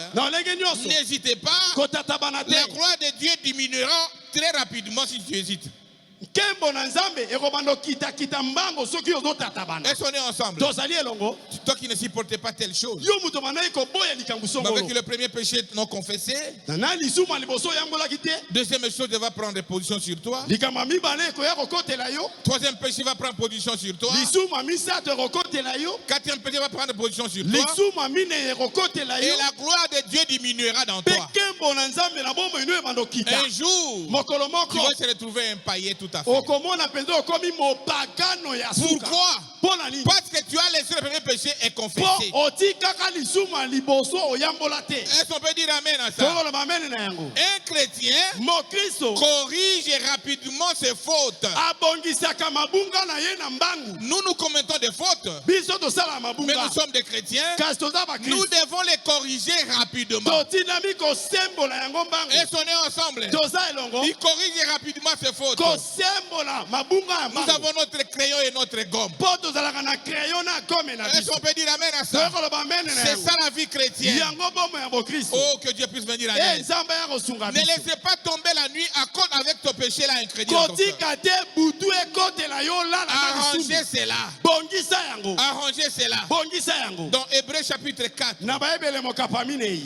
N'hésitez pas. La gloire de Dieu diminuera très rapidement si tu hésites. Elles sont nées ensemble. Toi qui ne supportais pas telle chose, avec le premier péché non confessé, deuxième chose va prendre position sur toi. Troisième péché va prendre position sur toi. Quatrième péché va prendre position sur toi. Et la gloire de Dieu diminuera dans toi. Un jour, tu vas se retrouver empaillé tout à fait. Pourquoi? Parce que tu as laissé le premier péché et confessé. Est-ce qu'on peut dire amen à ça? Un chrétien corrige rapidement ses fautes. Nous commettons des fautes, mais nous sommes des chrétiens. Nous devons les corriger rapidement. Elles sont nées ensemble. Ils corrigent rapidement ses fautes. Nous avons notre crayon et notre gomme. Est-ce qu'on peut dire amen à ça? C'est ça la vie chrétienne. Oh, que Dieu puisse venir à l'aide. Ne laissez pas tomber la nuit à cause avec ton péché là incrédule. Arrangez cela. Arrangez cela. Dans Hébreux chapitre 4,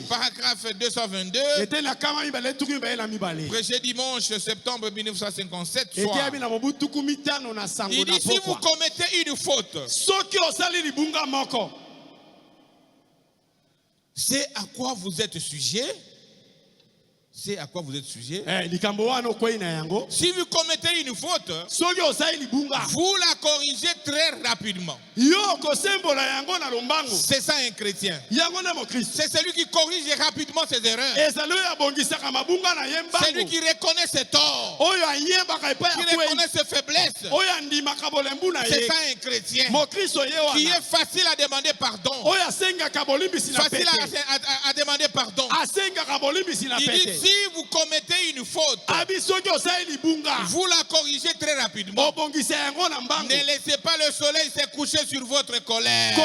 paragraphe 222, prêché dimanche septembre 1957 soir. Il dit: si vous commettez une faute, c'est à quoi vous êtes sujet. C'est à quoi vous êtes sujet. Si vous commettez une faute, vous la corrigez très rapidement. C'est ça un chrétien. C'est celui qui corrige rapidement ses erreurs. C'est lui qui reconnaît ses torts, qui reconnaît ses faiblesses. C'est ça un chrétien qui est facile à demander pardon. Facile à demander pardon. Il dit: si vous commettez une faute, vous la corrigez très rapidement. Ne laissez pas le soleil se coucher sur votre colère.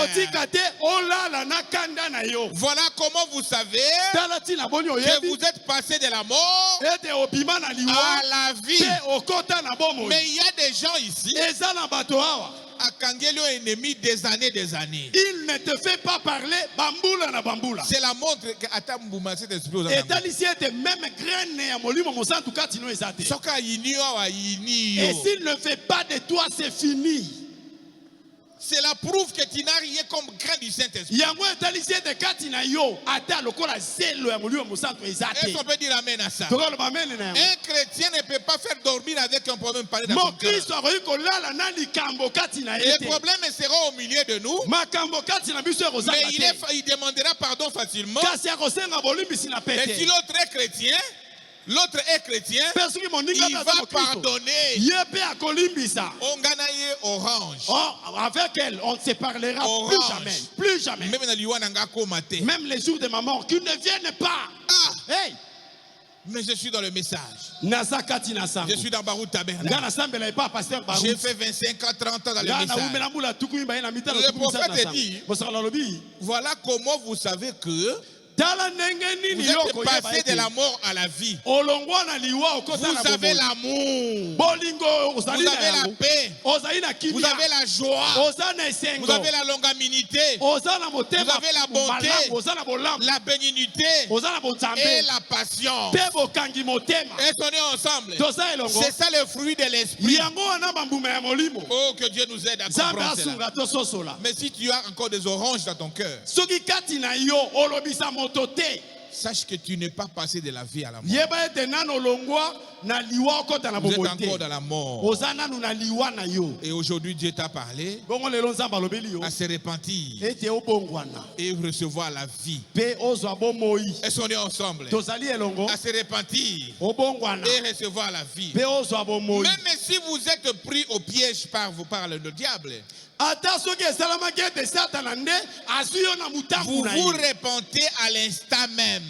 Voilà comment vous savez que vous êtes passé de la mort à la vie. Mais il y a des gens ici, à Kangelo ennemi des années.
Il ne te fait pas parler bamboula na bamboula.
C'est la montre que Atambouma cet esprit aux
et même graine ya molimo mosantu kati no ezate.
Soka yinio.
Et s'il ne fait pas de toi, c'est fini.
C'est la preuve que tu n'as rien comme grain du Saint-Esprit.
Est-ce
qu'on peut dire amen à ça? Un chrétien ne peut pas faire dormir avec un problème pareil dans son cœur. Le problème sera au milieu de nous, mais il demandera pardon facilement. Et si l'autre est chrétien, il va pardonner. Onganaye orange.
Oh, avec elle, on ne se parlera plus jamais.
Même
les jours de ma mort, qu'ils ne viennent pas.
Ah.
Hey.
Mais je suis dans le message.
naza kati na sango
Je suis dans Baruch
nga
Tabernacle.
nasambela epa pasteur
J'ai
Baruch
fait 25 ans, 30 ans dans le
nga
message.
naumela mbula tuku mimba ye na mitano
Le
tuku misatu na
prophète
sango
dit,
mosakala lobi
voilà comment vous savez que
tala ndenge nini
vous
yo
êtes
koyeba
passé de
ete
la mort à la vie.
olongwa na liwa okota na
Vous avez
bomoi
l'amour.
bolingo
Vous
ozali na
avez la
yango
paix.
ozali na
Vous
kimia
avez la joie.
oza na esengo
Vous avez la longanimité.
oza na motema
Vous avez la bonté.
malamu oza na bolamu
La bénignité.
oza na
Et
bonzambe
la patience.
mpe bokangi motema
Est-ce qu'on est ensemble?
toza elongo
C'est ça le fruit de l'esprit.
yango wana bambuma ya molimo
Oh, que Dieu nous aide à
nzambe
comprendre cela.
asunga tososola
Mais si tu as encore des oranges dans ton cœur,
soki kati na yo olobisa moto te
sache que tu n'es pas passé de la vie à la mort.
yeba ete nano olongwa na liwa okota na
Vous êtes
bomoi
encore
te
dans la mort.
oza nanu na liwa na yo
Et aujourd'hui, Dieu t'a parlé
bongo lelo nzambe alobeli yo
à se repentir
ete obongwana
et recevoir la vie.
mpe ozwa bomoi
Est-ce qu'on est ensemble?
tozali elongo
À se repentir
obongwana
et recevoir la vie.
mpe ozwa bomoi
Même si vous êtes pris au piège par le diable,
ata soki esalamaki ete satana nde azwi yo na
vous
mutambu na
vous
ye
repentez à l'instant même.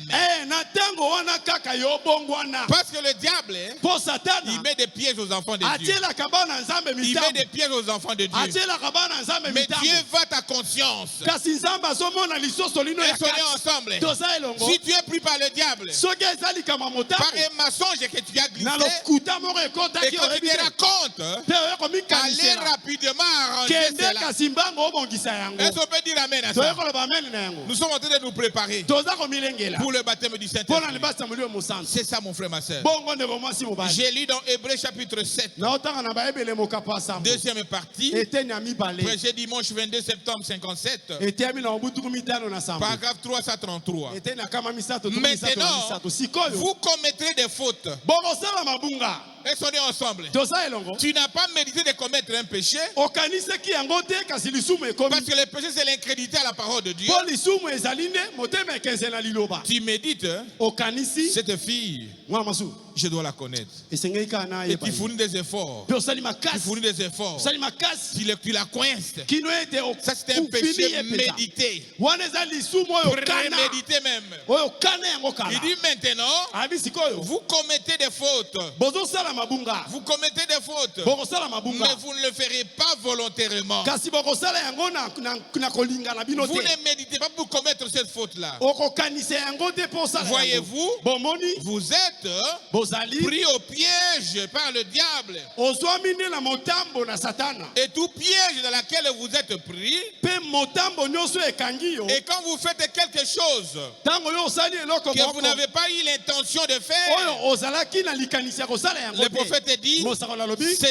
na ntango wana kaka yo obongwana
Parce que le diable,
mpo
il
satana
met des pièges aux enfants de Dieu.
atielaka bana nzambe
Il met
mitambu
des pièges aux enfants de Dieu.
atielaka bana nzambe
Mais
mitambu
Dieu va ta conscience.
kasi nzambe azomona lisoso lino ya
Est-ce qu'on est
kati
ensemble?
toza elongo
Si tu es pris par le diable,
soki eza likama motambu
par un mensonge que tu as
na
glissé,
lokuta moko
et
ekotaki
quand tu
oyebi
te
te
rends compte,
mpe oya
allez
komikanisela
rapidement arranger
kende
cela.
kasi mbango obongisa yango
Est-ce qu'on peut dire amen à
toye
ça?
koloba amene na yango
Nous sommes en train de nous préparer
toza komilengela
pour le baptême du
mpo na
Saint-Esprit.
libasi ya molio mosantu
C'est ça, mon frère, ma soeur.
bongo ndeko mwasi mobali
J'ai lu dans Hébreux chapitre 7,
naotanga na bayebele mokapo ya sambo
deuxième partie,
eteni ya mibale
prêché dimanche 22 septembre 57,
eteyami na mobu tuku mitano na sambo
paragraphe 333.
eteni ya kama misato tuku misato na
Maintenant,
misato sikoyo
vous commettrez des fautes.
bokosala mabunga
Est-ce qu'on est ensemble?
toza elongo
Tu n'as pas médité de commettre un péché,
okanisaki yango te kasi lisumu ekomi
parce que le péché, c'est l'incrédulité à la parole de Dieu.
mpo lisumu ezali nde motema ekenze na liloba
Tu médites, hein,
okanisi
cette fille,
mwana masu
je dois la connaître.
esengeli kaka na
Et
yeba
tu
ye.
fournis des efforts.
mpe osali
Tu
makasi
fournis des efforts.
osali makasi
Tu la coinces.
kino ete
Ça, c'est un
ofini
péché
ye peza
médité.
wana eza lisumu oyo kana
Prémédité même.
oyo kana yango
Il
kala
dit maintenant,
abi sikoyo
vous commettez des fautes.
bozosala mabunga
Vous commettez des fautes.
bokosala
Mais
mabunga
vous ne le ferez pas volontairement.
kasi bokosala yango na kolinga na bino
Vous
te
ne méditez pas pour commettre cette faute-là.
okokanisa yango te mpo osala yango
Voyez-vous,
bomoni
vous êtes
bozali
pris au piège par le diable.
ozwami nde na motambo na satana
Et tout piège dans lequel vous êtes pris,
mpe motambo nyonso ekangi yo
et quand vous faites quelque chose
ntango yo osali eloko
que vous
moko
n'avez pas eu l'intention de faire,
oyo ozalaki na likanisi ya kosala yango
le
te
prophète dit,
mosakolo alobi
ce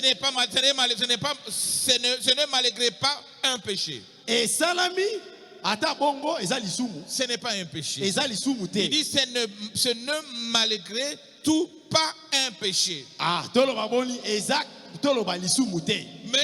ne malgré pas un péché.
esalami ata bongo eza lisumu
Ce n'est pas un péché.
eza lisumu te
Il dit, ce ne malgré tout pas un péché.
toloba boni eza toloba lisumu te
Mais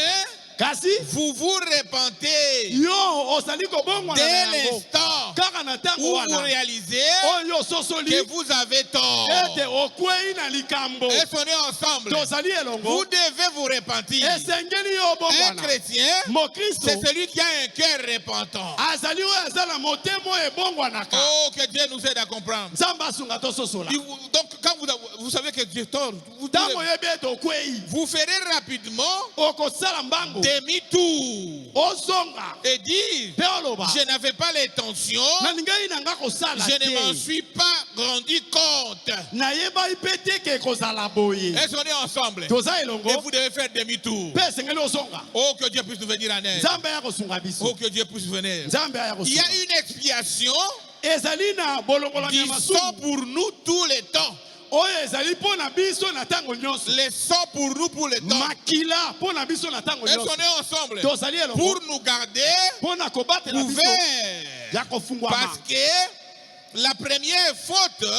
kasi
vous vous repentez
yo ozali kobongwana
dès
na yango
l'instant
kaka na
où
ntango
vous
wana
réalisez
oyo ososoli
que vous avez tort.
ete okwei na likambo
Est-ce qu'on est ensemble?
tozali
Vous
elongo
devez vous repentir.
esengeli yo
Un
obongwana
chrétien,
mokristo
c'est celui qui a un cœur repentant.
azali oyo aza na motema oyo ebongwanaka
Oh, que Dieu nous aide à comprendre.
nzambe asunga tososola
Donc, quand vous savez que Dieu tort,
ntango oyebi ete okwei
vous ferez rapidement
okosala mbango
demi-tour
ozonga
et dire,
mpe oloba
je n'avais pas l'intention,
nalingai nanga kosala
je ne m'en
te
suis pas rendu compte.
nayebai mpe te ke ekozala boye
Est-ce qu'on est ensemble?
toza
Et
elongo
vous devez faire demi-tour.
mpe esengeli ozonga
Oh, que Dieu puisse nous venir en aide.
nzambe aya kosunga biso
Oh, que Dieu puisse venir.
nzambe aya
Il y a
kosunga
une expiation
ezali na bolongolami ya
qui
masumu
sont pour nous tous les temps.
oyo ezali mpo na biso na ntango nyonso
Les sangs pour nous pour le temps.
makila mpo na biso na ntango
Est-ce
nyonso
qu'on est ensemble?
tozali elongo
Pour nous garder
mpo na kobatela biso
ouverts.
ya kofungwama
Parce que la première faute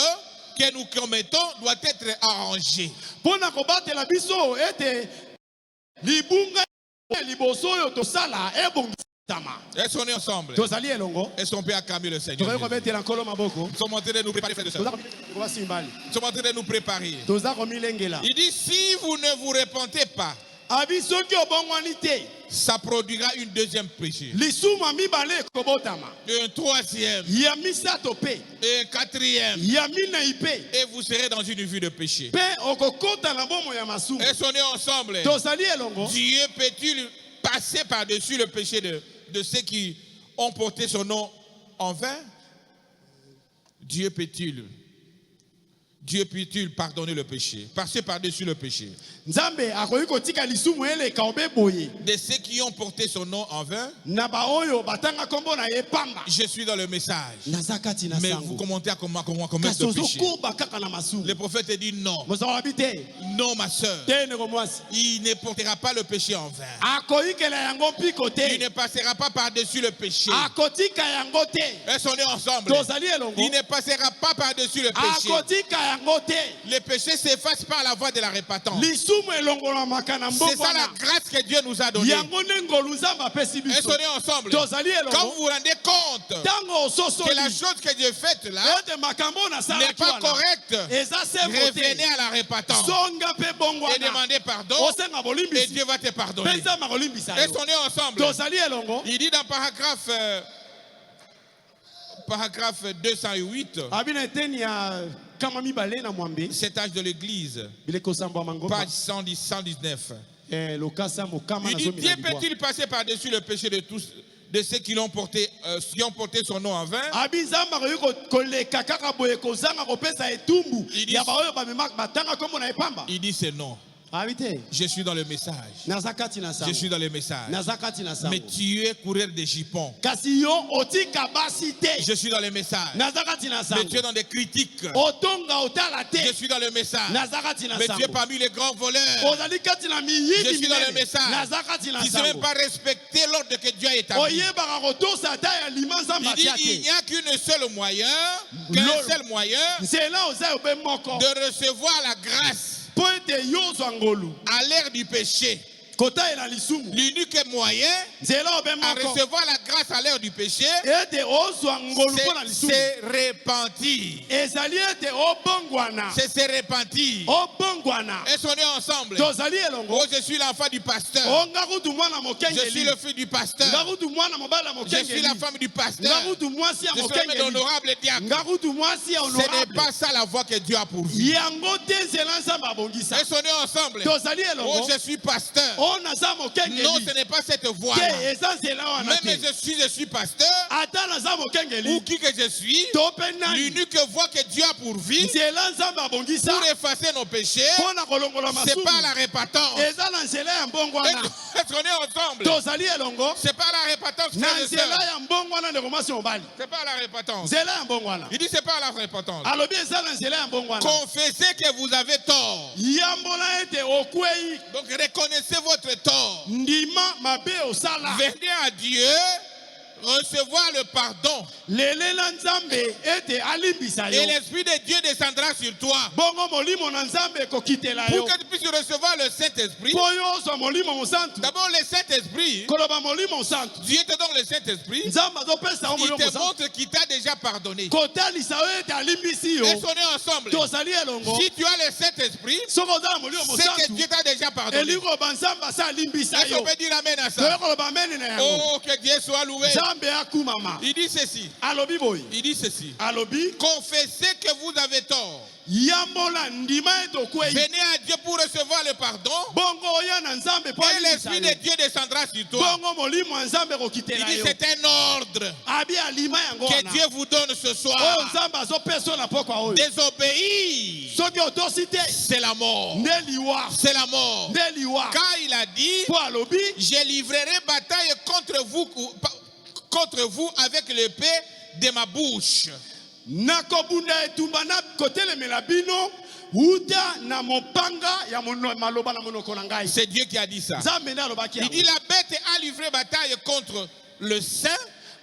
que nous commettons doit être arrangée.
mpo na kobatela biso ete libunga ya liboso oyo tosala ebongisama
Est-ce qu'on est ensemble?
tozali elongo
Est-ce qu'on peut acclamer le Seigneur?
tokoki
Jésus?
kobetela nkolo maboko
Nous sommes en train de nous préparer, frères et sœurs.
basimbali
Nous sommes en train de nous préparer.
toza komilengela
Il dit, si vous ne vous repentez pas,
abi soki obongwani te
ça produira une deuxième péché.
lisumu ya mibale ekobotama,
Un troisième.
ya misato pe,
Et un quatrième.
ya minei pe,
Et vous serez dans une vie de péché.
pe okokota na bomo ya masumu.
Et on est ensemble.
Tozali elongo.
Dieu peut-il passer par-dessus le péché de ceux qui ont porté son nom en vain? Dieu peut-il pardonner le péché, passer par-dessus le péché
Nzambe akoki kotika lisumu eleka obeboye
de ceux qui ont porté son nom en vain?
na baoyo batanga kombo na ye pamba.
Je suis dans le message.
Naza kati na
Mais vous
sango.
commentez à comment commettre
Kasi
le péché.
ozokoba kaka na masumu.
Le prophète dit non.
Mozawabi te.
Non, ma soeur.
Te ndeko mwasi.
Il ne portera pas le péché en vain.
Akoyikela yango mpiko
Il
te.
ne passera pas par-dessus le péché.
Akotika yango te.
Est-ce qu'on est ensemble?
Tozali elongo.
Il ne passera pas par-dessus le péché.
Akotika yango te.
Le péché s'efface par la voie de la repentance.
Lisumu elongolamaka na
C'est
mbongo
ça la
wana.
grâce que Dieu nous a donnée.
Yango ngolu Nzambe apesi
Est-ce
biso.
qu'on est ensemble?
Tozali
Quand vous
elongo.
vous rendez compte
Tango ososo
que la chose que Dieu fait là
ete makambo na sala
n'est pas correcte,
eza se
revenez
vote.
à la repentance
Songa pe
et
bongwana.
demandez pardon
Osenga
et
bolimbisi.
Dieu va te pardonner.
Penza makolimbisa
Est-ce
yo.
qu'on est ensemble?
Tozali elongo.
Il dit dans paragraphe 208,
Abina eteni ya kama mibale na mwambe.
cet âge de l'église,
Bileko sambwa mangomba.
page 119.
Lokasa mokama
Il
na
dit,
zomi
Dieu
na libwa.
peut-il passer par-dessus le péché de tous, de ceux qui ont porté son nom en vain?
Abizamba koyiko koleka kaka boye kozanga kopesa etumbu.
Il dit-
Ya baoyo bamemaka batanga kombo na epamba.
Il dit c'est non.
Abite.
Je suis dans le message.
Nazakati na
Je
sango.
suis dans le message.
Nazakati na sango.
Mais tu es coureur de jupons.
Kasi yo otika basi te.
Je suis dans le message.
Nazakati na
Mais tu es
sango.
dans des critiques.
Otonga otala te.
Je suis dans le message.
Nazakati na
Mais tu es
sango.
parmi les grands voleurs.
Ozali kati na
Je
miyidi
suis dans le
minene.
message.
Nazakati na
Qui ne sait même
sango.
pas respecter l'ordre que Dieu a établi.
Oyebaka kotosa ata ya lima Nzambe
Il dit
atia
il n'y
te.
a qu'un seul moyen
Nzela oza yo be moko.
de recevoir la grâce
Po ete yo ozwa ngolu.
à l'ère du péché.
Kota ela lisumu.
L'unique moyen
Nzela obe
à
moko.
recevoir la grâce à l'ère du péché,
Ete ozwa ngolu po na lisumu.
c'est repentir.
Ezali ete obongwana.
C'est se repentir.
Obongwana.
Est-ce qu'on est ensemble?
Tozali elongo.
Oh, je suis l'enfant du pasteur.
Ongakutu mwana
Je suis
mokengeli.
le fils du pasteur.
Ngakutu mwana mobala
Je suis
mokengeli.
la femme du pasteur.
Ngakutu mwasi ya
Je suis le
mokengeli.
honorable diacre.
Ngakutu mwasi ya
Ce n'est
honorable.
pas ça la voie que Dieu a pourvue.
Yango te nzela Nzambe abongisa.
Est-ce qu'on est ensemble?
Tozali
Oh,
elongo.
je suis pasteur.
O naza
Non,
mokengeli.
ce n'est pas cette
Te
voie-là.
eza nzela wana
Même
te.
je suis pasteur,
Ata naza
ou
mokengeli.
qui que je suis,
To pe nani.
l'unique voie que Dieu a pourvue
Nzela Nzambe abongisa.
pour effacer nos péchés,
Mpo na kolongola
c'est
masumu.
pas la repentance.
Eza na nzela ya mbongwana.
Est-ce qu'on est ensemble?
Tozali elongo.
C'est pas la repentance,
Na
frères et
nzela
sœurs.
ya mbongwana ndeko mwasi mobali.
C'est pas la repentance.
Nzela ya mbongwana.
Il dit c'est pas la repentance.
Alobi eza na nzela ya mbongwana.
Confessez que vous avez tort.
Yambola ete okwei.
Donc reconnaissez votre tort.
Ndima mabe osala.
Venez à Dieu recevoir le pardon.
Lelela Nzambe ete alimbisa
Et
yo.
l'Esprit de Dieu descendra sur toi.
Bongo molimo na Nzambe kokitela
Pour
yo.
que tu puisses recevoir le Saint-Esprit.
Po yo ozwa molimo mosantu.
D'abord, le Saint-Esprit,
Koloba molimo mosantu.
Dieu te donne le Saint-Esprit.
Nzambe azopesa yo
Il
molimo
te
mosantu.
montre qu'il t'a déjà pardonné.
Kotalisa yo ete alimbisi yo.
Est-ce qu'on est ensemble?
Tozali elongo.
Si tu as le Saint-Esprit,
Soko oza na molimo
c'est que
mosantu.
Dieu t'a déjà pardonné.
Elingo banzamba sa alimbisa
Est-ce
yo.
qu'on peut dire amen à ça?
Toyo koloba mene na yango.
Oh, que Dieu soit loué.
Nzambe akumama.
Il dit ceci.
Alobi boy.
Il dit ceci.
Alobi.
Confessez que vous avez tort.
Yambola ndima ete okwei.
Venez à Dieu pour recevoir le pardon.
Bongo oya na Nzambe po
Et
alimbisa
l'Esprit
yo.
de Dieu descendra sur toi.
Bongo molimo ya Nzambe
Il
kokitela
dit
yo.
c'est un ordre
Abi alima yango
que
wana.
Dieu vous donne ce
Oyo
soir.
Nzambe azopesa na pokwa oyo.
Désobéir,
Soki otosi te.
c'est la mort.
Nde liwa.
C'est la mort.
Nde liwa.
Car il a dit,
Po alobi.
je livrerai bataille contre vous avec l'épée de ma bouche.
Nakobunda etumba na kotelemela bino. Uta na mopanga ya maloba na monoko na ngai.
C'est Dieu qui a dit ça.
Nzambe nde alobaki
Il
yango.
dit la bête a livré bataille contre le saint,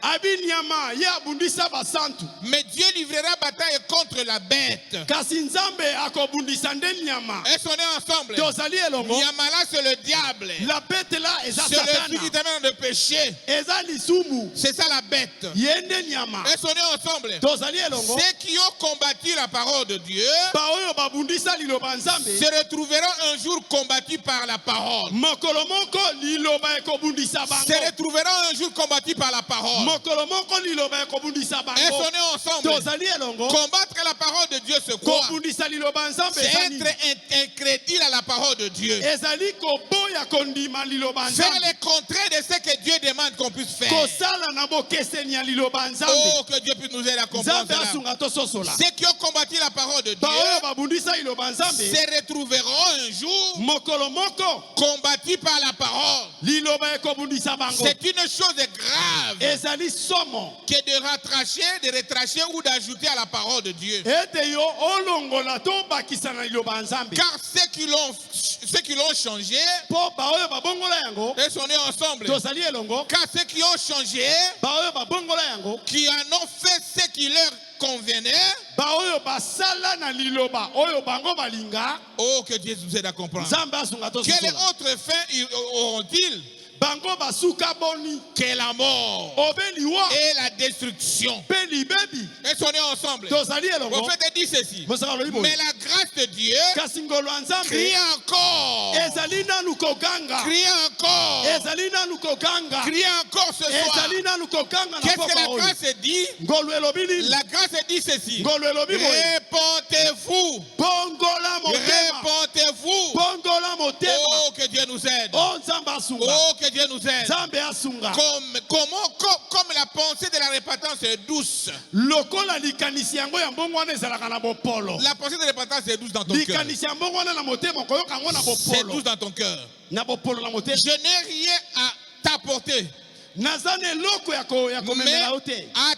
Abi nyama ye abundisa basantu.
mais Dieu livrera bataille contre la bête.
kasi nzambe akobundisa nde nyama.
Est-ce qu'on est ensemble?
Tozali elongo.
Nyama là, c'est le diable.
La bête là eza
C'est
satana.
celui qui t'amène dans le péché.
Eza lisumu.
C'est ça la bête.
Yende nyama.
Est-ce qu'on est ensemble?
Tozali elongo.
Ceux qui ont combattu la parole de Dieu
Ba oyo babundisa liloba nzambe.
se retrouveront un jour combattus par la parole.
Mokolo moko liloba ekobundisa bango.
Se retrouveront un jour combattus par la parole.
Mokolo moko liloba ekobundisa bango.
Est-ce qu'on est ensemble?
Tozali elongo.
Combattre la parole de Dieu, c'est quoi?
Kobundisa liloba nzambe
C'est
ezali.
être incrédule à la parole de Dieu.
Ezali koboya kondima liloba
Faire
nzambe.
le contraire de ce que Dieu demande qu'on puisse faire.
Kosala na bokeseni ya liloba nzambe.
Oh, que Dieu puisse nous aider à comprendre
Nzambe
cela.
asunga tososola.
Ceux qui ont combattu la parole de Dieu
Ba oyo babundisa liloba nzambe.
se retrouveront un jour
Mokolo moko
combattus par la parole.
liloba ekobundisa bango.
C'est une chose grave
Ezali somo.
que de retracher ou d'ajouter à la parole de Dieu.
Ete yo olongola to bakisa na liloba nzambe.
Car ceux qui l'ont changé,
Po ba oyo babongola yango.
et on est ensemble.
Tozali elongo.
Car ceux qui ont changé,
Ba oyo babongola yango.
qui en ont fait ce qui leur convenait,
Ba oyo basala na liloba oyo bango balinga.
oh, que Dieu nous aide à comprendre.
Nzambe asunga
Quelle
tososola.
autre fin auront-ils
Bango basuka boni.
que la mort
Obeliwa.
et la destruction?
Pe libebi.
Est-ce qu'on est ensemble?
Tozali
Le
elongo.
prophète dit ceci.
Mosaka loyibo.
Mais la grâce de Dieu
Kasi ngolo ya nzambe.
crie encore.
Ezali nanu koganga.
Crie encore.
Ezali nanu koganga.
Crie encore ce soir.
Ezali nanu koganga na
Qu'est-ce que
pokwa
la
oyo.
grâce dit?
Ngolo elobi nini?
La grâce dit ceci.
Ngolo elobi boye.
Répentez-vous.
Bongola motema.
Répentez-vous.
Bongola motema.
Oh, que Dieu nous aide.
O nzambe asunga.
Oh, que Dieu nous aide.
Nzambe asunga.
Comme la pensée de la repentance est douce.
Lokola likanisi yango ya mbongo wana ezalaka na bopolo.
La pensée de la repentance est douce dans ton cœur.
Likanisi ya mbongo wana na motema koyoka yango na
C'est
bopolo.
douce dans ton cœur.
Na bopolo na motema.
Je n'ai rien à t'apporter,
Naza na eloko ya
mais
komemela yo te.
à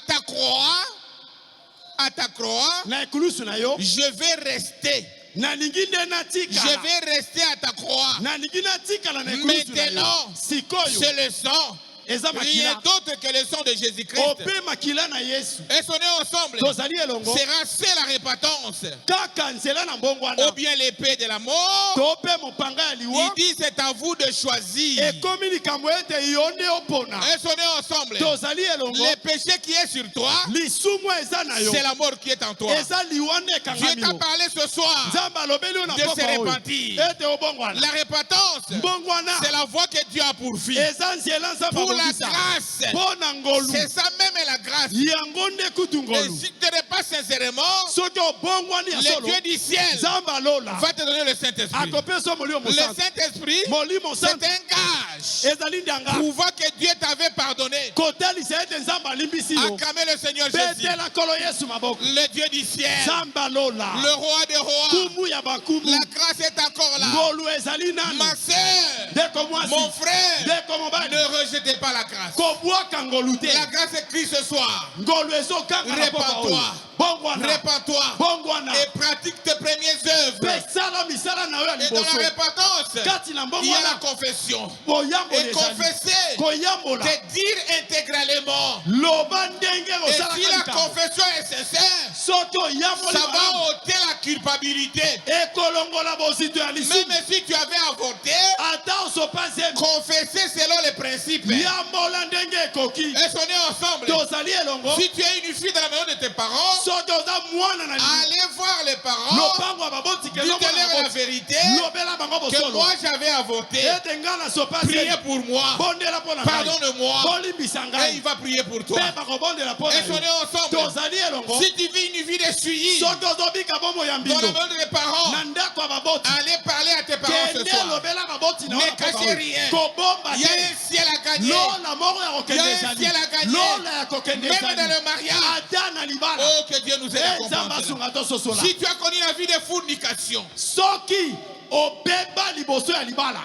ta croix,
Na ekulusu na yo.
je vais rester.
Nalingi nde
Je
natikala.
vais rester à ta croix.
Nalingi natikala na ekulusu na yo.
Maintenant,
Sikoyo.
c'est le sang.
Eza
Rien
makila.
d'autre que le sang de Jésus-Christ.
Ope makila na Yesu.
Est-ce qu'on est ensemble?
Tozali elongo.
Sera c'est la repentance
Kaka nzela na mbongo wana.
ou bien l'épée de la mort?
Tope mopanga ya
Il
liwa.
dit c'est à vous de choisir.
Ekomi likambo ete yo nde opona.
Est-ce qu'on est ensemble?
Tozali elongo.
Le péché qui est sur toi,
Lisumu eza na yo.
c'est la mort qui est en toi.
Eza liwa nde
Dieu
ekangami
t'a
yo.
parlé ce soir
Nzambe alobeli yo na
de se
pokwa oyo.
repentir.
Ete obongo wana.
La repentance,
Mbongo wana.
c'est la voie que Dieu a pourfui.
Eza nzela nzambe
Pour la
abongisa.
grâce,
Mpo na ngolu.
c'est ça même la grâce.
Yango nde kutu
Et
ngolu.
si tu n'es pas sincèrement,
Soki obongo wani ya
le
solo.
Dieu du ciel
Nzambe alola.
va te donner le Saint-Esprit.
Akopesa molimo
Le
mosantu.
Saint-Esprit,
Molimo
c'est
santu.
un gage
Ezali ndanga.
prouvant que Dieu t'avait pardonné.
Kotalisa ete nzambe alimbisi yo.
Acclamez le Seigneur Jésus,
Betela kolo Yesu maboko.
le Dieu du ciel,
Nzambe alola.
le roi des rois.
Kumu ya bakumu.
La grâce est encore là.
Ngolu ezali nanu.
Ma sœur,
Deko mwasi.
mon frère,
Deko mobali.
ne rejetez pas la grâce.
Kobwaka ngolu te.
La grâce est Christ ce soir.
Ngolu ezokanga na pokwa oyo.
Répands-toi.
Bongwana.
Répands-toi
Bongwana.
et pratique tes premières œuvres.
Pesala misala na yo ya
Et dans
liboso.
la repentance,
Kati na
il y a
mbongwana.
la confession.
Boyambo
Et
ezali.
confesser,
Koyambola.
c'est dire intégralement.
Loba ndenge
Et
osala
si la
likambo.
confession est sincère,
Soki oyamboli
ça
malamu.
va ôter la culpabilité.
Ekolongola bozito ya lisumu.
Même si tu avais avorté,
Ata osopa nzembe.
confesser selon les principes.
Yambola ndenge ekoki.
Est-ce qu'on est ensemble?
Tozali elongo.
Si tu es une fille dans la maison de tes parents,
Soki oza mwana na liboso.
allez voir les parents,
Lopango ya babotikelo mwana
dites-leur
na
la
boti.
vérité,
Lobela bango
que
bosolo.
moi j'avais avorté.
Ete nga na sopa
Priez
nzembe.
pour moi.
Bondela mpo na ngai.
Pardonne-moi.
Bolimbisa
Et
ngai.
il va prier pour toi.
Mpe bakobondela mpo na
Est-ce qu'on
yo.
est ensemble?
Tozali elongo.
Si tu vis une vie de suivi
Soki ozobika bomoi ya
dans
mbindo.
la maison de tes parents,
Na ndako ya baboti.
allez parler à tes parents ce
Kende
soir.
lobela baboti na
Ne
wana
cachez
papa oyo.
rien.
Kobomba
Il y a
te.
un ciel à gagner.
Lola moko ya
Il y
kokende
a un
ezali.
ciel à gagner.
Lola ya kokende
Même dans
ezali.
le mariage.
Ata na libala.
Oh, que Dieu nous aide à
Nzambe
comprendre cela.
asunga tososola.
Si tu as connu la vie de fornication,
Soki obeba liboso ya libala.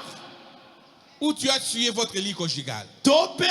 où tu as tué votre lit conjugal,
To mpe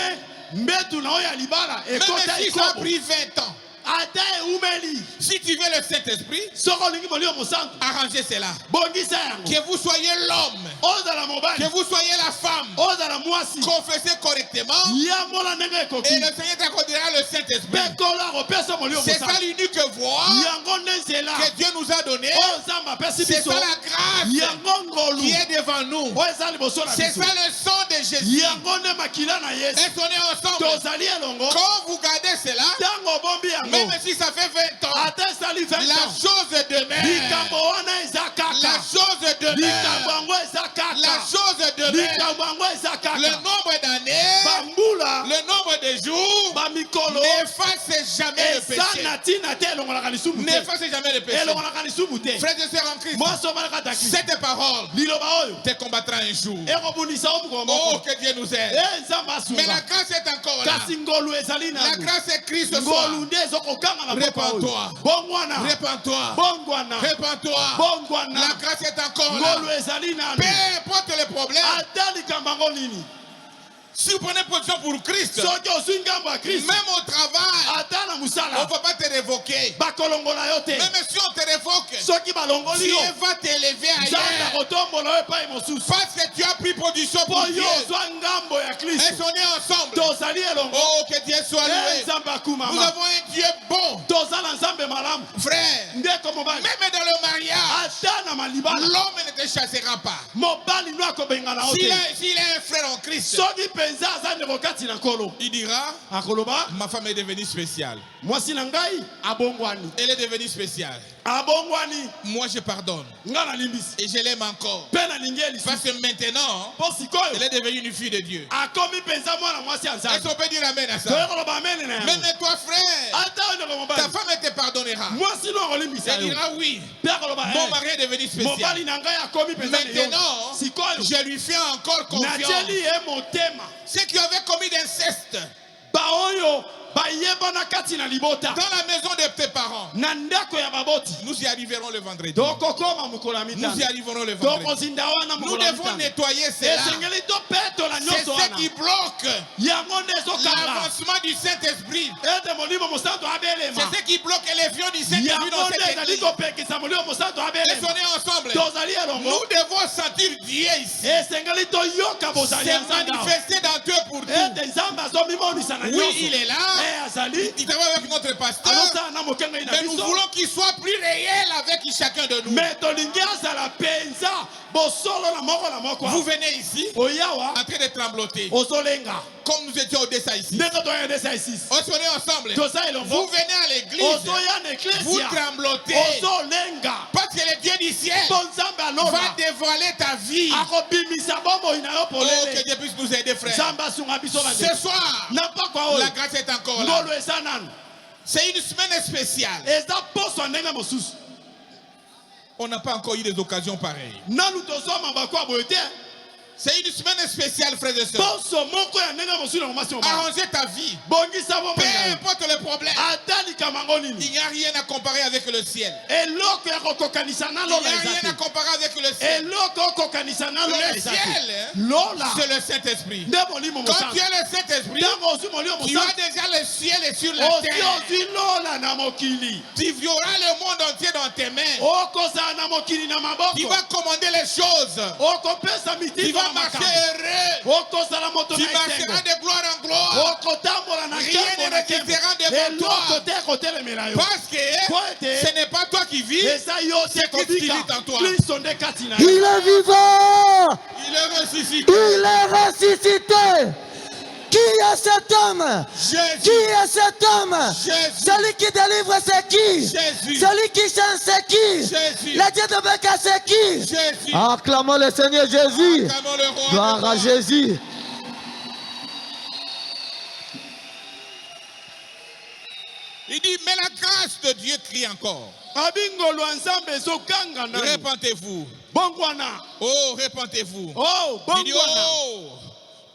mbetu na oyo ya libala
même
ekota
si ça a
ikobo.
pris 20 ans,
ata eumeli
Si tu veux le Saint-Esprit,
soko olingi molimo mosantu
arrangez cela.
bongisa yango
Que vous soyez l'homme,
ozala mobali
que vous soyez la femme,
ozala mwasi
confessez correctement
yambola ndenge
et
ekoki
le Seigneur t'accordera le Saint-Esprit.
mpe nkolo akopesa molimo
C'est ça
mosantu
l'unique voie
yango nde nzela
que Dieu nous a donnée.
oyo nzambe apesi
C'est
biso
ça la grâce
yango ngolu
qui est devant nous.
oyo eza liboso na
C'est
biso
ça le sang de Jésus.
yango nde makila na yesu
Est-ce qu'on est ensemble?
tozali elongo
Quand vous gardez cela,
ntango obombi yango
même si ça fait 20 ans,
ata esali 20
la
ans
chose demeure.
likambo wana eza
La
kaka
chose
likambo
demeure.
yango eza
La
kaka
chose demeure.
likambo yango eza
Le
kaka
nombre d'années,
bambula
le nombre de jours
bamikolo
n'efface jamais le
eza
péché.
na ntina te elongolaka lisumu te
N'efface jamais le péché.
elongolaka lisumu te
Frères et sœurs en Christ,
mwasi obalaka ta kristo
cette parole
liloba oyo
te combattra un jour.
ekobundisa o mokolo
Oh,
moko
que Dieu nous aide.
e nzambe
Mais la
asunga
grâce est encore là.
kasi ngolu ezali
La
nanu
grâce est Christ ce soir.
ngolu nde ezokokanga na papa
Répands-toi.
oyo bongwana
Répands-toi.
bongwana
Répands-toi.
bongwana
La grâce est encore là.
ngolu ezali nanu
Peu importe le problème,
ata likambo yango nini
si vous prenez position pour Christ,
soki ozwi ngambo ya kristo
même au travail,
ata na
on ne
mosala
va pas te révoquer.
bakolongola yo te
Même si on te révoque,
soki balongoli
Dieu
yo
va t'élever
nzambe
ailleurs.
akotombola yo epai mosusu
Parce que tu as pris position
mpo
pour
yo
Dieu.
ozwa ngambo ya
Et
kristo
on est ensemble.
tozali elongo
Oh, que Dieu soit
e
loué.
nzambe
Nous
akumama
avons un Dieu bon.
toza na nzambe malamu
Frère,
ndeko mobali
même dans le mariage,
ata na malibala
l'homme ne te chassera pas.
mobali no akobengana yo te
S'il est un frère en Christ,
soki mpenza aza ndeko kati na nkolo
il dira,
akoloba
ma femme est devenue spéciale.
mwasi na ngai abongwani
Elle est devenue spéciale.
abongwani
Moi, je pardonne.
nga nalimbisi
Et je l'aime encore.
mpe nalingi ye
Parce
lisusu
que maintenant,
mpo sikoyo
elle est devenue une fille de Dieu.
akomi mpenza mwana mwasi ya
Est-ce
nzambe
qu'on peut dire amen à ça?
toye koloba amene na yango
Même toi, frère,
ata oyo ndeko
ta
mobali
femme te pardonnera.
mwasi no akolimbisa
Elle
yo
dira oui.
mpe akoloba
Mon mari est devenu spécial.
mobali na ngai akomi mpenza na yo
Maintenant,
sikoyo
je lui fais encore confiance.
natieli ye motema
Ceux qui avaient commis d'inceste
baoyo bayebana kati na libota
dans la maison de tes parents,
na ndako ya baboti
nous y arriverons le vendredi.
tokokoma mokolo ya
Nous y
mitano
arriverons le vendredi.
tokozinda wana
Nous
mokolo ya
devons
mitano
nettoyer cela.
esengeli topetola
C'est
nyonso
ce
wana
qui bloque
yango nde ezokanga
l'avancement du Saint-Esprit.
ete molimo mosantu abelema
C'est ce qui bloque les fions du Saint-Esprit dans
yango nde
cette
ezali
église.
kopekisa molimo mosantu
Laissons
abelema
ensemble.
tozali elongo
Nous devons sentir Dieu ici.
esengeli toyoka bozali ya
C'est
nzambe awa.
manifesté dans Dieu pour tout.
ete nzambe azomimonisa na
Oui,
nyonso
il est là.
e azali
Il travaille avec notre pasteur.
azosala na mokengai na
Mais nous
biso
voulons qu'il soit plus réel avec chacun de nous.
me tolingi azala mpenza bosolo na moko
Vous venez ici
oyawa
en train de trembloter.
ozolenga
Comme nous étions au dessin ici.
ndenge toyendesa esisi
On se met ensemble.
toza
Vous
elongo
venez à l'église.
ozoya na
Vous
eklesia
tremblotez.
ozolenga
Parce que le Dieu du ciel
mpo nzambe
va
alona
dévoiler ta vie.
akobimisa bomoi na yo
Oh, que
polele
Dieu puisse nous aider, frère.
nzambe asunga biso
Ce
bande
soir,
na mpakwa oyo
la grâce est encore là.
ngolu eza nanu
C'est une semaine spéciale.
eza poso ya ndenge mosusu
On n'a pas encore eu des occasions pareilles.
nanu tozwa mabako ya boye te
C'est une semaine spéciale, frères et sœurs.
poso moko ya ndenge mosusu na komasi mobala
Arrangez ta vie.
bongisa
Peu
bomoi
importe le problème.
ata likambo yango
Il
nini
n'y a rien à comparer avec le ciel.
eloko ya kokokanisa na
Il
lola
n'y a
eza
rien à
te
comparer avec le ciel.
eloko okokanisa na lola
Le
eza
ciel,
te lola
c'est le Saint-Esprit.
nde molimo
Quand
mosantu
tu as le Saint-Esprit,
ntango ozwi molimo
tu as
mosantu
déjà le ciel et sur la
osi
terre.
ozwi lola na mokili
Tu auras le monde entier dans tes mains.
okozala na mokili na
Tu
maboko
vas commander les choses.
okopesa
Tu
mitindo
vas
na
marcher
makambo
heureux.
okozala moto
Tu
na
marcheras
esengo
de gloire en gloire.
okotambola na
Rien
nkembo
ne
na nkembo
requêtera devant
eloko
toi.
te ekotelemela yo
Parce que
po ete
ce n'est pas toi qui vis.
eza yo te
C'est Christ qui vit
kobika
en toi.
kristo nde kati na yo
Il est vivant.
Il est ressuscité.
Il est ressuscité. Qui est cet homme? Qui
Jésus.
est cet homme?
Jésus.
Celui qui délivre, c'est qui?
Jésus.
Celui qui chante, c'est qui?
Jésus.
Le Dieu de Beka, c'est qui?
Jésus.
Acclamons le Seigneur Jésus.
Acclamons le roi.
Gloire
des
à
rois.
Jésus.
Il dit, mais la grâce de Dieu crie encore.
abingolo ya nzambe ezoganga nanu
Répentez-vous.
bongwana
Oh, répentez-vous.
oh
Il dit,
bongwana
oh,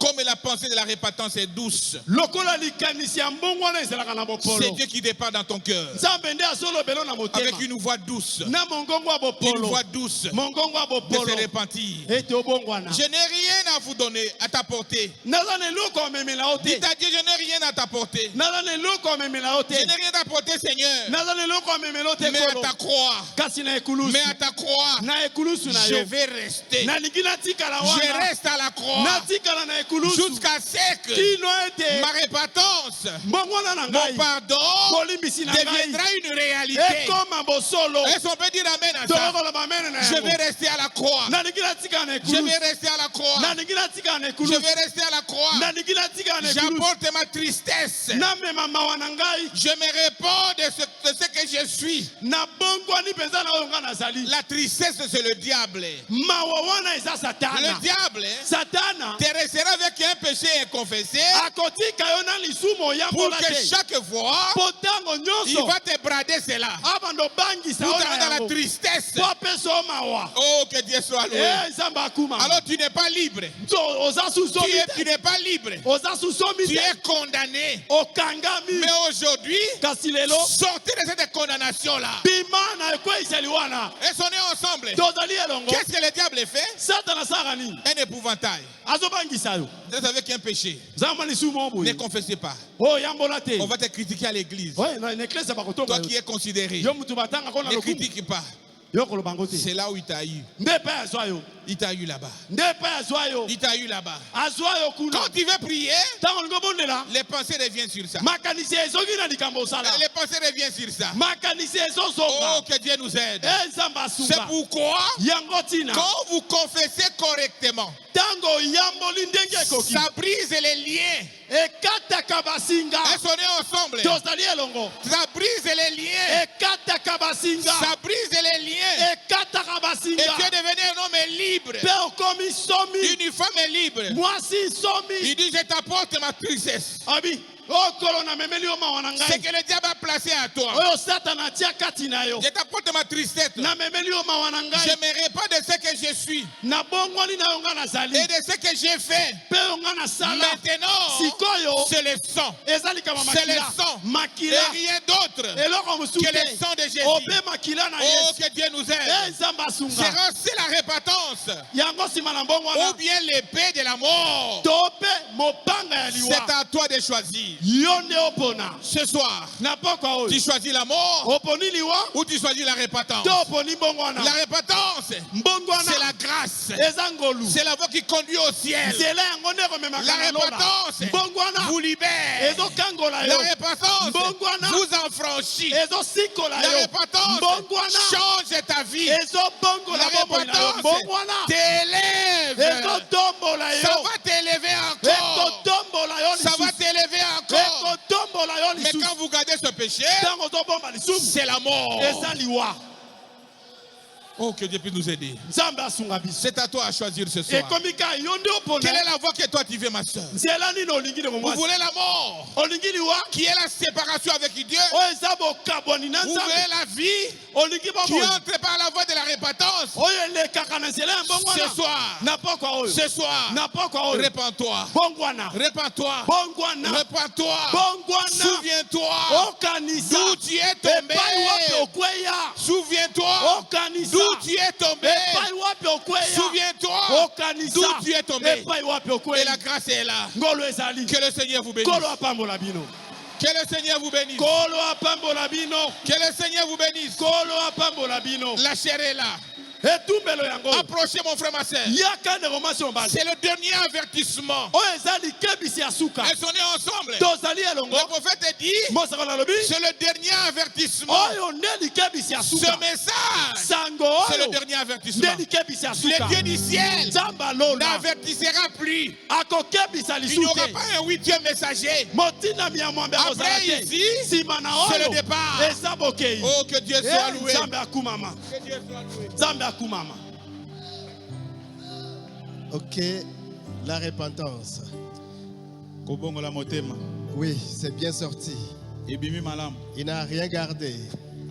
Comme la pensée de la repentance est douce,
lokola likanisi ya mbongo wana ezalaka na
c'est
bopolo.
Dieu qui déparle dans ton cœur.
Nzambe nde azolobela na motema.
Avec une voix douce,
Na mongongo ya
une
bopolo.
voix douce
Mongongo ya
de
bopolo.
se repentir.
Ete obongwana.
Je n'ai rien à vous donner, à t'apporter.
Naza na eloko omemela yo
Dis
te.
à Dieu, je n'ai rien à t'apporter.
Naza na eloko omemela yo te.
Je n'ai rien à t'apporter, Seigneur.
Naza na eloko omemela yo te
Mais à
kolo.
ta croix,
Kasi na ekulusu.
mais à ta croix,
Na ekulusu na
je
yo.
vais rester.
Nalingi natikala
Je
wana.
reste à la croix
Natikala na ekulusu.
jusqu'à ce que
Kino ete.
ma repentance,
Mbongwana na
mon
ngai.
pardon
Bolimbisi na ngai.
deviendra une réalité.
Ekoma bosolo.
Est-ce qu'on peut dire amen à ça?
Tokoloba amen na
Je
yango.
vais rester à la croix.
Nalingi natikala na
Je
ekulusu.
vais rester à la croix.
Nalingi natikala na
Je
ekulusu.
vais rester à la croix.
Nalingi natikala na ekulusu.
J'apporte ma tristesse.
Namema mawa na ngai.
Je me réponds de ce que je suis.
Na bongwani penza na oyo nga nazali.
La tristesse, c'est le diable.
Mawa wana eza satana.
Le diable
Satana
te restera avec un péché inconfessé
akotika yo na lisumu
pour
oyambola
que
te.
chaque fois,
Po ntango
il
nyonso
va te brader cela.
abando bangisa
Pour
oyo
t'amener
na
dans la
yango.
tristesse.
Po apesa yo mawa.
Oh, que Dieu soit loué.
Nzambe akuma.
Alors tu n'es pas libre.
Oza susomi
Tu
te.
n'es pas libre.
Oza susomi
Tu
te.
es condamné.
Okangami.
Mais aujourd'hui,
Kasi lelo
sortez de cette condamnation-là.
bima na ekweyiseli wana.
Et sonnez ensemble.
Tozali elongo.
Qu'est-ce que le diable fait?
Satana asalaka nini?
Un épouvantail.
Azobangisa yo.
Vous êtes avec un péché.
Nzambe lisumu
Ne
oboye.
confessez pas.
Oyambola te.
On va te critiquer à l'église.
Ouais, na eklese bakotonga
Toi qui
yo.
es considéré,
Yo mutu batanga kona
ne
lokumu.
critique pas.
Yo koloba ngo te.
C'est là où il t'a eu.
Nde pe azwa yo.
Il t'a eu là-bas.
Nde pe azwa yo.
Il t'a eu là-bas.
Azwa yo kuna.
Quand tu veux prier,
Ntango lingo bondela.
les pensées reviennent sur ça.
Makanisi ezoki na likambo osala.
Les pensées reviennent sur ça.
Makanisi
Oh,
ezozonga.
que Dieu nous aide.
Nzambe
C'est
asunga.
pourquoi,
Yango tina.
quand vous confessez correctement,
Ntango oyamboli ndenge ekoki.
ça brise les liens.
Ekataka basinga.
Elles sont nées ensemble.
Tozali elongo.
Ça brise les liens.
Ekataka basinga.
Ça brise les liens.
Ekataka
Et
basinga.
tu es devenu un homme libre.
Pe okomi somi.
Une femme est libre.
Mwasi somi.
Il dit, je t'apporte ma tristesse.
Abi. Okolo na memeli yo mawa na
C'est
ngai.
que le diable a placé à toi.
Oyo satana atia kati na yo.
Je t'apporte ma tristesse.
Na memeli yo mawa na
Je
ngai.
me répands de ce que je suis
Na bongwani na yo nga nazali.
et de ce que j'ai fait.
Pe yo nga nasala.
Maintenant,
Sikoyo.
c'est le sang
Ezali kama
C'est le
makila.
sang.
Makila.
et rien d'autre
Eloko mosusu
que le
te.
sang de Jésus.
Obe makila na
Oh,
Yesu.
que Dieu nous aide.
Nzambe asunga.
C'est la repentance
Yango sima na mbongo
ou
wana.
bien l'épée de la mort.
Tope mopanga ya liwa.
C'est à toi de choisir.
Yo nde opona.
Ce soir,
Na pokwa oyo.
tu choisis la mort
Oponi liwa.
ou tu choisis la repentance.
To oponi mbongo wana.
La repentance,
Mbongo wana.
c'est la grâce.
Eza ngolu.
C'est la voie qui conduit au ciel.
Nzela yango nde komemaka
La
na lola.
repentance
Mbongo wana.
vous libère.
Ezokangola
La
yo.
repentance
Mbongwana.
vous affranchit.
Ezosikola
La
yo.
repentance
Mbongo wana.
change ta vie.
Ezobongola
La
bomoi na yo.
repentance
Mbongo wana.
t'élève.
Ezotombola
Ça
yo.
va t'élever encore.
Ekotombola yo
Ça va
lisusu.
t'élever encore.
Ekotombola yo
Mais
lisusu.
quand vous gardez ce péché,
Ntango ozobomba lisusu.
c'est la mort.
Eza liwa.
Oh, que Dieu puisse nous aider.
Nzambe asunga biso.
C'est à toi à choisir ce soir.
Ekomi ka yo nde opona.
Quelle est la voie que toi tu veux, ma soeur?
Nzela nini olingi ndeko
Vous
mwasi.
voulez la mort,
Olingi liwa.
qui est la séparation avec Dieu?
Oyo eza bokabwani na
Vous
Nzambe.
voulez la vie,
Olingi
qui
bomoi.
entre par la voie de la repentance?
Oyo elekaka na nzela ya mbongo
Ce
wana.
soir,
Na pokwa oyo.
ce soir,
Na pokwa oyo.
répands-toi.
Bongwana.
Répands-toi.
Bongwana.
Répands-toi.
Bongwana.
Souviens-toi
Okanisa.
d'où tu es tombé.
Epai wapi okweya.
Souviens-toi
Okanisa.
d'où tu es tombé.
Epai wapi okweya.
Souviens-toi
Okanisa.
d'où tu es tombé.
Epai wapi
Et
okweya.
la grâce est là.
Ngolo ezali.
Que le Seigneur vous bénisse.
Kolo apambola bino.
Que le Seigneur vous bénisse.
Kolo apambola bino.
Que le Seigneur vous bénisse.
Kolo apambola bino.
La chair est là.
Etumbelo yango.
Approchez mon frère, ma soeur.
Yaka ndeko mwasi mobali.
C'est le dernier avertissement.
Oyo eza likebisi ya suka.
Elles sont nées ensemble.
Tozali elongo.
Le prophète dit,
Mosaka nalobi.
c'est le dernier avertissement.
Oyo nde likebisi ya
Ce
suka.
message,
Sango
c'est le
oyo.
dernier avertissement.
Nde likebisi ya
Le
suka.
Dieu du ciel
Nzambe alola.
n'avertissera plus.
Akokebisa
Il n'y
lisu
aura
te.
pas un huitième messager.
Motinami ya mwambe
Après
akozala te.
ici,
Sima na
c'est le
oyo.
départ.
Eza bokei.
Oh, que Dieu soit loué.
Nzambe akumama.
Que Dieu soit loué.
Nzambe akumama.
Ok, la repentance.
Kobongola motema.
Oui, c'est bien sorti.
Ebimi malam.
Il n'a rien gardé.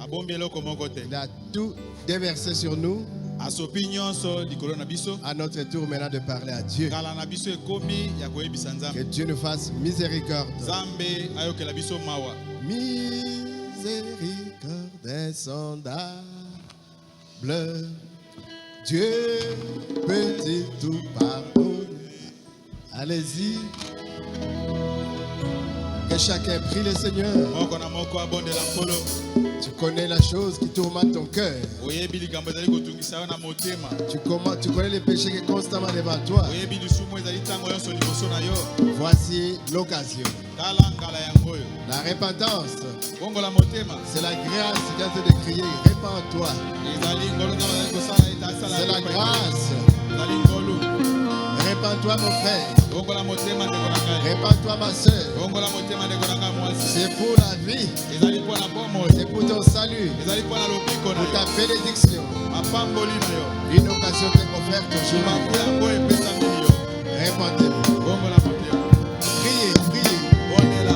Abombelo komokote.
Il a tout déversé sur nous.
Asopi nyonso likolo na biso.
À notre tour maintenant de parler à Dieu.
Kala na biso ekomi ya koyebisa
Que
Nzambe.
Dieu nous fasse miséricorde.
Nzambe ayokela biso mawa.
Miséricorde insondable. Dieu peut-il tout pardonner? Allez-y. Que chacun prie le Seigneur.
Moko na moko abondela nkolo.
Tu connais la chose qui tourmente ton cœur.
Oyebi likambo ezali kotungisa yo na motema.
Tu connais les péchés qui sont constamment devant toi.
Oyebi lisumu ezali ntango nyonso liboso na yo.
Voici l'occasion.
Tala ngala yango oyo.
La repentance,
Bongo la motema.
c'est la grâce qui vient de crier. Répands-toi.
Ezali ngolo nzambe azali kosala etasala.
C'est la grâce.
Ezali ngolo.
Répands-toi, mon frère.
Bongo la motema ndeko na ngai.
Répands-toi, ma soeur.
Bongo la motema ndeko na ngai mwasi.
C'est pour la vie.
Ezali mpo na bomoi.
C'est pour ton salut.
Ezali mpo na lobiko na
Pour ta
yo.
bénédiction.
Mapamboli na yo.
Une occasion t'est offerte aujourd'hui.
Mabu yango epesameli yo.
Répandez-vous.
Bongo la motema.
Priez, priez.
Bondela.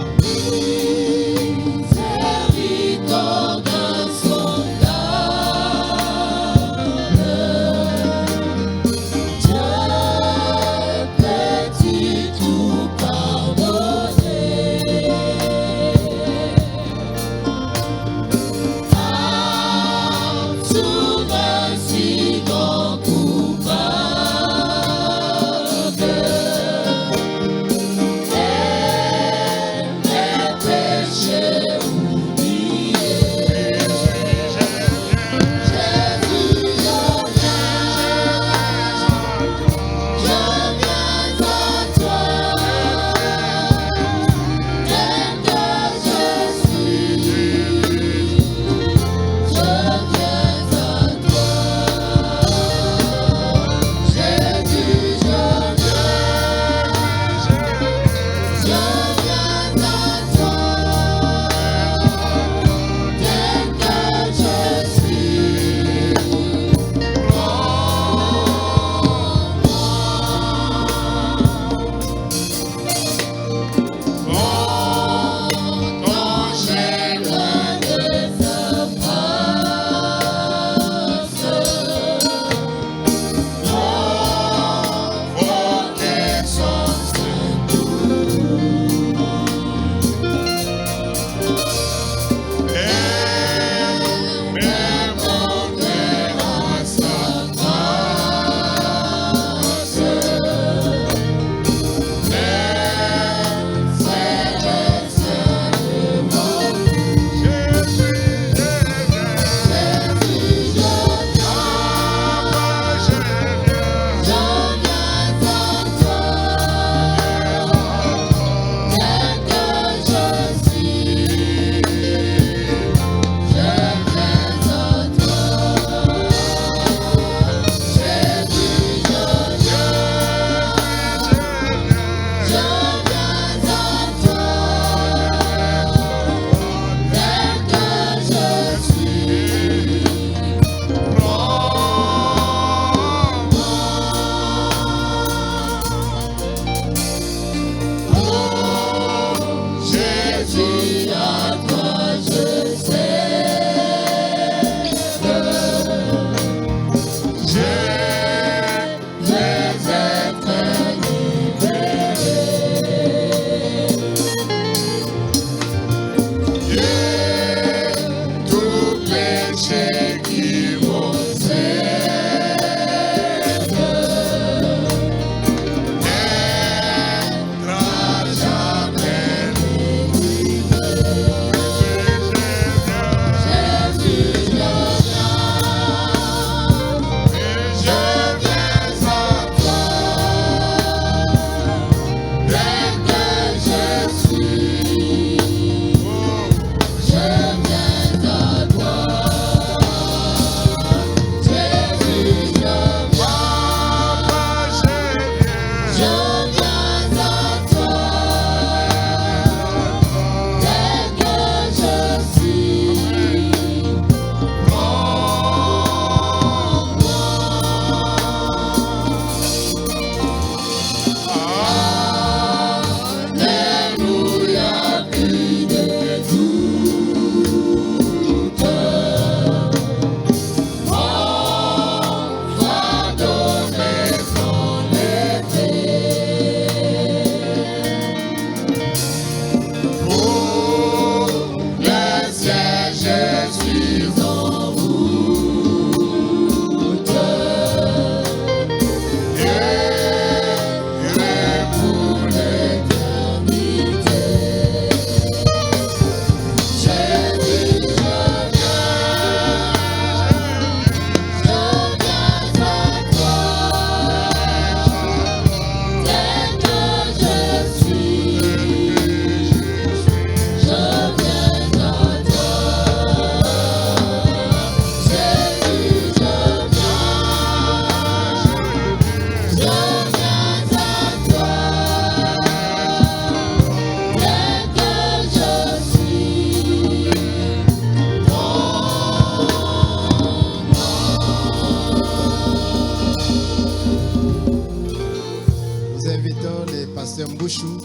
invitons les pasteurs Mbouchou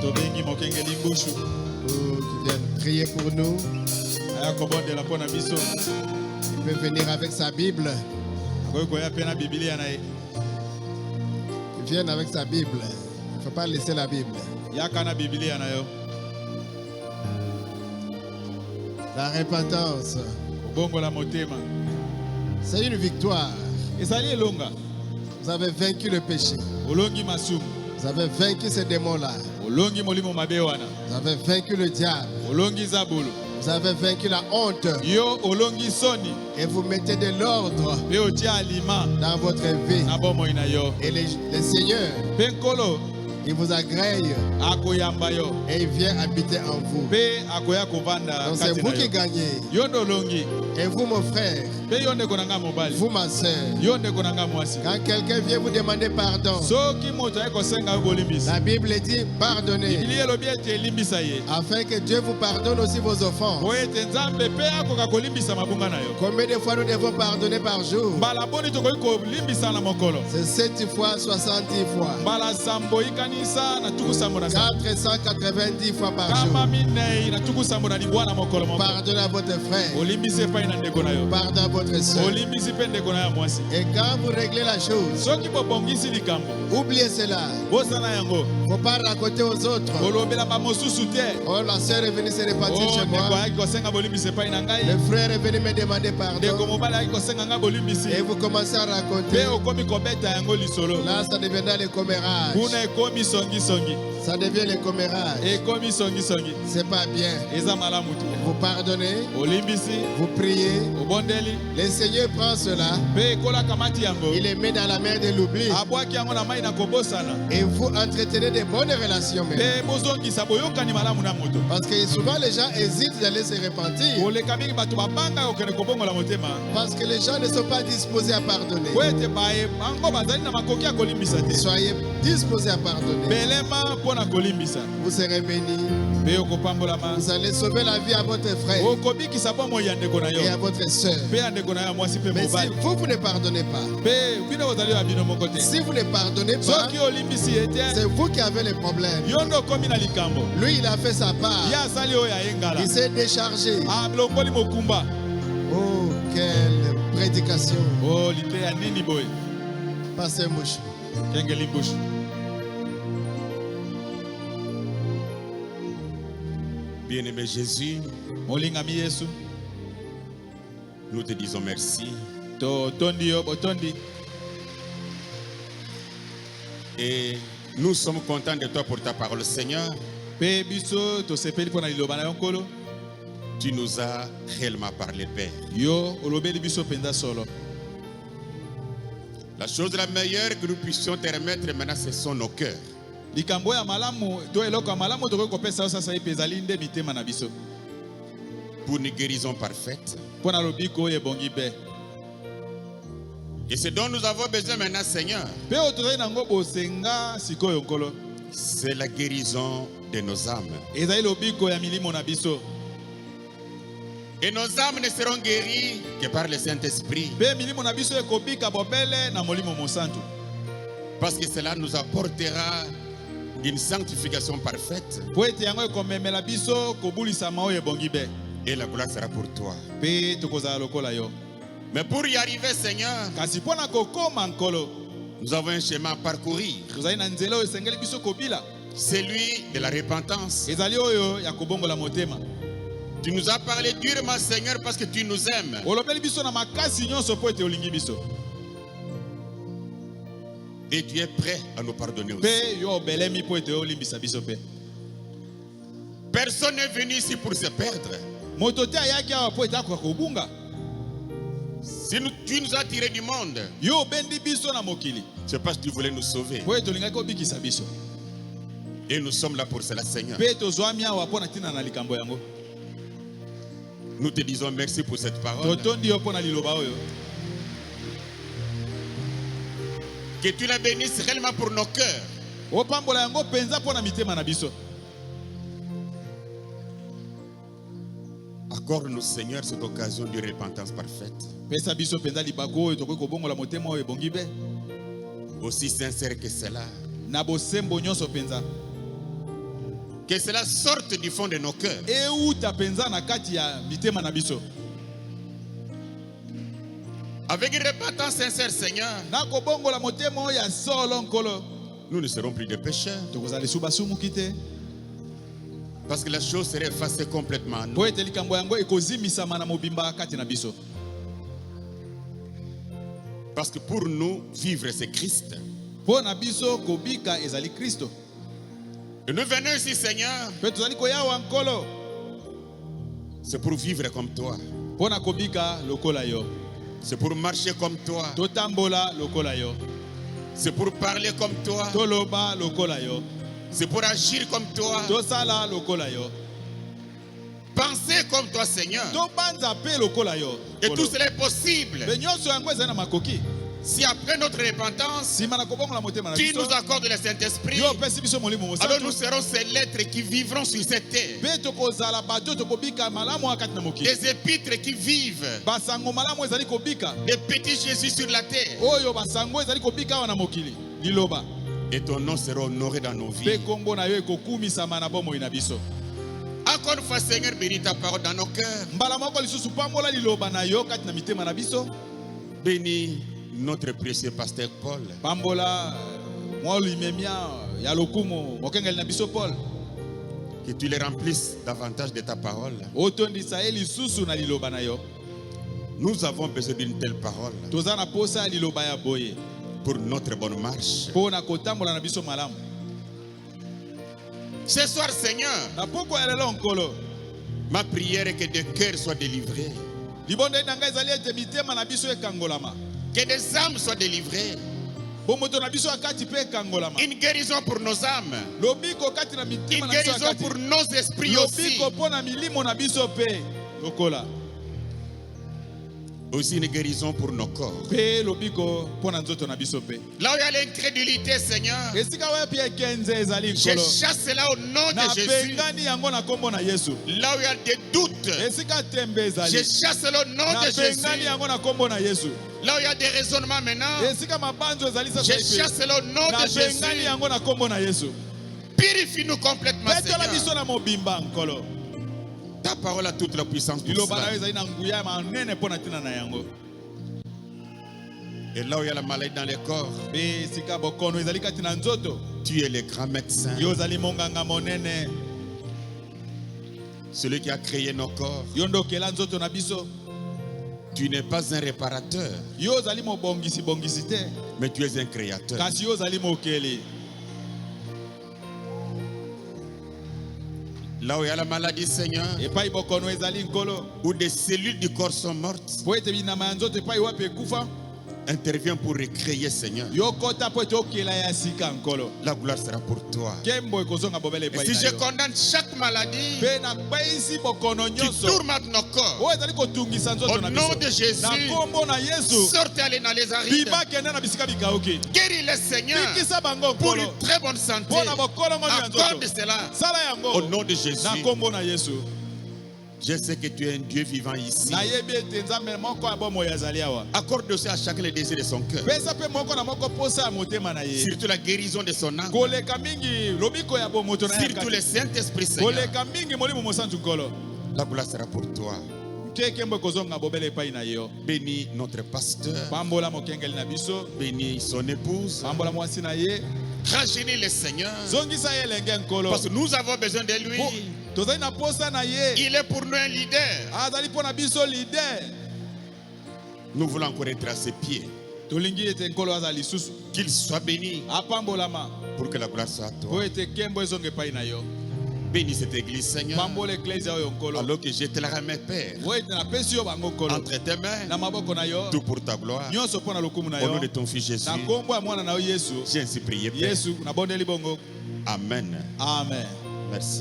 Tobengi Mokengeli Mbushu.
qui viennent prier pour nous.
Aya kobondela mpona biso.
Il peut venir avec sa Bible.
Akoki koya mpe na Biblia na ye.
Il vient avec sa Bible. Il ne faut pas laisser la Bible.
Yaka na Biblia na yo.
La repentance,
Kobongola motema.
c'est une victoire.
Ezali elonga.
Vous avez vaincu le péché.
Olongi masumu.
Vous avez vaincu ces démons-là.
Olongi molimo mabe wana.
Vous avez vaincu le diable.
Olongi zabulu.
Vous avez vaincu la honte.
Yo olongi soni.
Et vous mettez de l'ordre
Pe otia alima
dans votre vie.
na bomoi na yo.
Et le Seigneur,
Pe nkolo
il vous agrée
akoyamba yo.
et il vient habiter en vous.
Pe akoya kovanda
Donc c'est
kati
vous
na
qui
yo.
gagnez.
Yo ndo olongi.
Et vous, mon frère,
Pe yo ndeko na nga mobali.
vous, ma soeur,
Yo ndeko na nga mwasi.
quand quelqu'un vient vous demander pardon,
Soki moto aye kosenga yo bolimbisa.
la Bible dit pardonnez,
Bibili elobi ete elimbisa ye.
afin que Dieu vous pardonne aussi vos offenses.
Po ete nzambe mpe akoka kolimbisa mabunga na yo.
Combien de fois nous devons pardonner par jour?
Mbala boni tokoki kolimbisa na mokolo.
C'est 7 fois, 70 fois.
Mbala sambo ikanisa na tuku sambo na sambo.
490 fois par
Kama
jour.
minei na tuku sambo na libwa na mokolo moko.
Pardonnez à votre frère.
Olimbisi epai na ndeko na yo.
Pardonnez à votre soeur.
Olimbisi mpe ndeko na ya mwasi.
Et quand vous réglez la chose,
Soki bobongisi likambo,
oubliez cela.
bosana yango.
Il ne faut pas raconter aux autres.
Olobela ba mosusu te.
Oh, la soeur est venue se repentir
Oh,
chez
ndeko
moi.
ayaki kosenga bolimbisi epai na ngai.
Le frère est venu me demander
Ndeko
pardon.
mobali ayaki kosenga nga bolimbisi.
Et vous commencez à raconter.
Mpe okomi kobeta yango lisolo.
Là, ça deviendra les commérages.
Kuna ekomi songisongi.
Ça devient les commérages.
Ekomi songisongi.
C'est pas bien.
Eza malamu te.
Vous pardonnez,
Olimbisi,
vous priez.
obondeli,
Le Seigneur prend cela,
mpe ekolaka mati yango.
il les met dans la mer de l'oubli.
Abwaki yango na mai na kobosana.
Et vous entretenez de bonnes relations même.
Mpe bozongisa boyokani malamu na moto.
Parce que souvent les gens hésitent d'aller se repentir.
Koleka mingi bato babanga kokende kobongola motema.
Parce que les gens ne sont pas disposés à pardonner.
Po ete baye bango bazali na makoki ya kolimbisa te.
Soyez disposés à pardonner.
Belema mpo na kolimbisa.
Vous serez bénis.
Mpe okopambolama.
Vous allez sauver la vie à votre frère
Okobikisa bomoi ya ndeko na
et à
yo.
votre soeur.
Mpe ya ndeko na yo mwasi mpe
Mais si
mobali.
vous ne pardonnez pas,
Mpe bino bozali ya bino moko te.
si vous ne pardonnez pas,
Soki olimbisi ye te,
c'est vous qui avez les problèmes.
yo ndo okomi na likambo.
Lui, il a fait sa part.
Ye asali oyo ayengala.
Il s'est déchargé.
Alongoli mokumba.
Oh, quelle prédication.
Oh, lite ya nini boye.
Pasteur Mouche.
Kengeli mbushu.
Bien-aimé Jésus,
Molingami Yesu.
nous te disons merci
To tondi yo botondi.
et nous sommes contents de toi pour ta parole, Seigneur.
Pe biso to sepeli pona liloba na yo nkolo.
Tu nous as réellement parlé, Père.
Yo olobeli biso penza solo.
La chose la meilleure que nous puissions te remettre maintenant, ce sont nos cœurs.
Likambo ya malamu to eloko ya malamu tokoki kopesa yo sasa epe ezali nde mitema na biso.
Pour une guérison parfaite.
Pona lobiko oyo ebongi be.
Et ce dont nous avons besoin maintenant, Seigneur,
Pe oyo tozali nango bosenga sikoyo nkolo.
c'est la guérison de nos âmes.
Ezali lobiko ya milimo na biso.
Et nos âmes ne seront guéries que par le Saint-Esprit.
Pe milimo na biso ekobika bobele na molimo mosantu.
Parce que cela nous apportera une sanctification parfaite.
Po ete yango ekomemela biso kobulisama oyo ebongi be.
Et la gloire sera pour toi.
Pe tokozala lokola yo.
Mais pour y arriver, Seigneur,
Kasi mpona kokoma nkolo.
nous avons un chemin à parcourir.
Tozali na nzela oyo esengeli biso kobila.
Celui de la repentance.
Ezali oyo ya kobongola motema.
Tu nous as parlé durement, Seigneur, parce que tu nous aimes.
Olobeli biso na makasi nyonso po ete olingi biso.
Et tu es prêt à nous pardonner aussi.
Pe yo obelemi po ete olimbisa biso pe.
Personne n'est venu ici pour se perdre.
Moto te ayaki awa po ete akoka kobunga.
Si tu nous as tirés du monde,
Yo obendi biso na mokili.
c'est parce que tu voulais nous sauver.
Po ete olingaki obikisa biso.
Et nous sommes là pour cela, Seigneur.
Pe tozwami awa mpo na ntina na likambo yango.
Nous te disons merci pour cette parole.
Totondi yo mpo na liloba oyo.
Que tu la bénisses réellement pour nos cœurs.
Opambola yango penza mpo na mitema na biso.
Accorde-nous, Seigneur, cette occasion de repentance parfaite.
Pesa biso penza libako oyo tokoki kobongola motema oyo ebongi be.
Aussi sincère que cela.
na bosembo nyonso penza.
Que cela sorte du fond de nos cœurs.
Euta penza na kati ya mitema na biso.
Avec une repentance sincère, Seigneur,
Na kobongola motema ya solo nkolo.
nous ne serons plus des pécheurs.
Tokozali subasumu kite.
Parce que la chose serait effacée complètement à nous.
Po ete likambo yango ekozimisama na mobimba kati na biso.
Parce que pour nous, vivre c'est Christ.
Po na biso kobika ezali Kristo.
Et nous venons ici, Seigneur,
Pe tozali koyawa nkolo.
c'est pour vivre comme toi.
Po na kobika lokola yo.
C'est pour marcher comme toi.
Totambola lokola yo.
C'est pour parler comme toi.
Toloba lokola yo.
C'est pour agir comme toi.
Tosala lokola yo.
Penser comme toi, Seigneur.
Tobanza pe lokola yo.
Et tout cela est possible.
Be nyonso yango ezali na makoki.
Si après notre repentance,
Sima na kobongola motema na
tu
biso.
nous accordes le Saint-Esprit,
Yo pesi biso molimo
alors
mosantu.
nous serons ces lettres qui vivront sur cette terre.
Pe tokozala bato tokobika malamu akati na mokili.
Des épîtres qui vivent.
Basango malamu ezali kobika.
Des petits Jésus sur la terre.
Oyo basango ezali kobika wana mokili. Liloba.
Et ton nom sera honoré dans nos
Pe
vies.
kombo na yo ekokumisama na bomoi na biso.
Encore une fois, Seigneur, bénis ta parole dans nos cœurs.
Mbala moko lisusu pambola liloba na yo kati na mitema na biso.
Bénis notre précieux pasteur Paul.
Pambola mwa limemia ya lokumu mokengeli na biso Paul.
Que tu les remplisses davantage de ta parole.
Otondisa ye lisusu na liloba na yo.
Nous avons besoin d'une telle parole
Toza na posa ya liloba ya boye.
pour notre bonne marche.
Po na kotambola na biso malamu.
Ce soir, Seigneur,
Na poko ya lelo nkolo.
ma prière est que des cœurs soient délivrés.
Libonde na ngai ezali ete mitema na biso ekangolama.
Que des âmes soient délivrées.
Bomoto na biso akati pe ekangolama.
Une guérison pour nos âmes.
Lobiko kati na mitema
Une
na biso
guérison
akati.
pour nos esprits aussi.
Lobiko po na milimo na biso pe lokola.
Aussi une guérison pour nos corps.
Pe lobiko po na nzoto na biso pe.
Là où il y a l'incrédulité, Seigneur,
Esika wapi ekenze ezali
je
nkolo.
chasse cela au nom
Na
de Jésus.
bengani yango na kombo na Yesu.
Là où il y a des doutes,
Esika tembe ezali.
je chasse cela au nom
Na
de Jésus.
bengani yango na kombo na Yesu.
Là où il y a des raisonnements maintenant,
Esika mabanzo ezali
je
sasa hivi.
chasse cela au nom
Na
de
bengani
Jésus.
yango na kombo na Yesu.
Purifie-nous complètement,
Petola biso
Seigneur.
na mobimba nkolo.
Ta parole a toute la puissance pour
Liloba na yo
cela.
ezali na nguya ya manene mpo na ntina na yango.
Et là où il y a la maladie dans les corps,
Pe esika bokono ezali kati na nzoto.
tu es le grand médecin.
Yo ozali monganga monene.
Celui qui a créé nos corps.
Yo ndokela nzoto na biso.
Tu n'es pas un réparateur,
Yo ozali mobongisi bongisi te.
mais tu es un créateur.
Kasi yo ozali mokeli.
Là où il y a la maladie, Seigneur,
Epai bokono ezali nkolo.
où des cellules du corps sont mortes,
Po ete binama ya nzoto epai wapi ekufa.
intervient pour recréer, Seigneur.
Yo kota po ete okela ya sika nkolo.
La gloire sera pour toi.
Kembo ekozonga bobele
Et
epai
si
na
je
yo.
condamne chaque maladie
Pe na kpeisi bokono
qui
nyonso.
tourmente nos corps,
Oyo ezali kotungisa
au
nzoto na
nom
biso.
de Jésus,
Na kombo na Yesu.
sortez aller dans les arides.
Biba kende na bisika bikauki.
Guéris-les, Seigneur,
Bikisa bango
pour
nkolo.
une très bonne santé.
Po na bokolo ngoni ya
Accorde
nzoto.
cela
Sala yango.
au nom de Jésus.
Na kombo na Yesu.
Je sais que tu es un Dieu vivant ici.
Nayebi ete nzambe moko ya bomoi azali awa.
Accorde aussi à chacun les désirs de son cœur.
Pesa pe moko na moko posa ya motema na ye.
Surtout la guérison de son âme.
Koleka mingi lobiko ya bomoto na ye
Surtout le
kati.
Saint-Esprit, Seigneur.
Koleka mingi molimo mosantu nkolo.
La gloire sera pour toi.
Kekembo ekozonga bobele epai na yo.
Bénis notre pasteur.
Pambola mokengeli na biso.
Bénis son épouse.
Pambola mwasi na ye.
Rajeunis le Seigneur.
Zongisa ye elenge nkolo.
Parce que nous avons besoin de lui.
Po- tozali na posa na ye.
Il est pour nous un leader.
Azali mpo na biso lider.
Nous voulons encore être à ses pieds.
Tolingi ete nkolo aza lisusu.
Qu'il soit béni
Apambolama.
pour que la gloire soit à
Po
toi.
ete kembo ezonga epai na yo.
Bénis cette église, Seigneur.
Pambola eklesia oyo nkolo.
Alors que je te la remets, Père.
Po ete napesi yo bango nkolo.
Entre tes mains,
Na maboko na yo.
tout pour ta gloire.
Nyonso mpo na lokumu na
Au nom
yo.
de ton Fils Jésus,
Na kombo ya mwana na yo Yesu.
j'ai ainsi prié, Père.
Yesu nabondeli bongo.
Amen.
Amen.
Merci.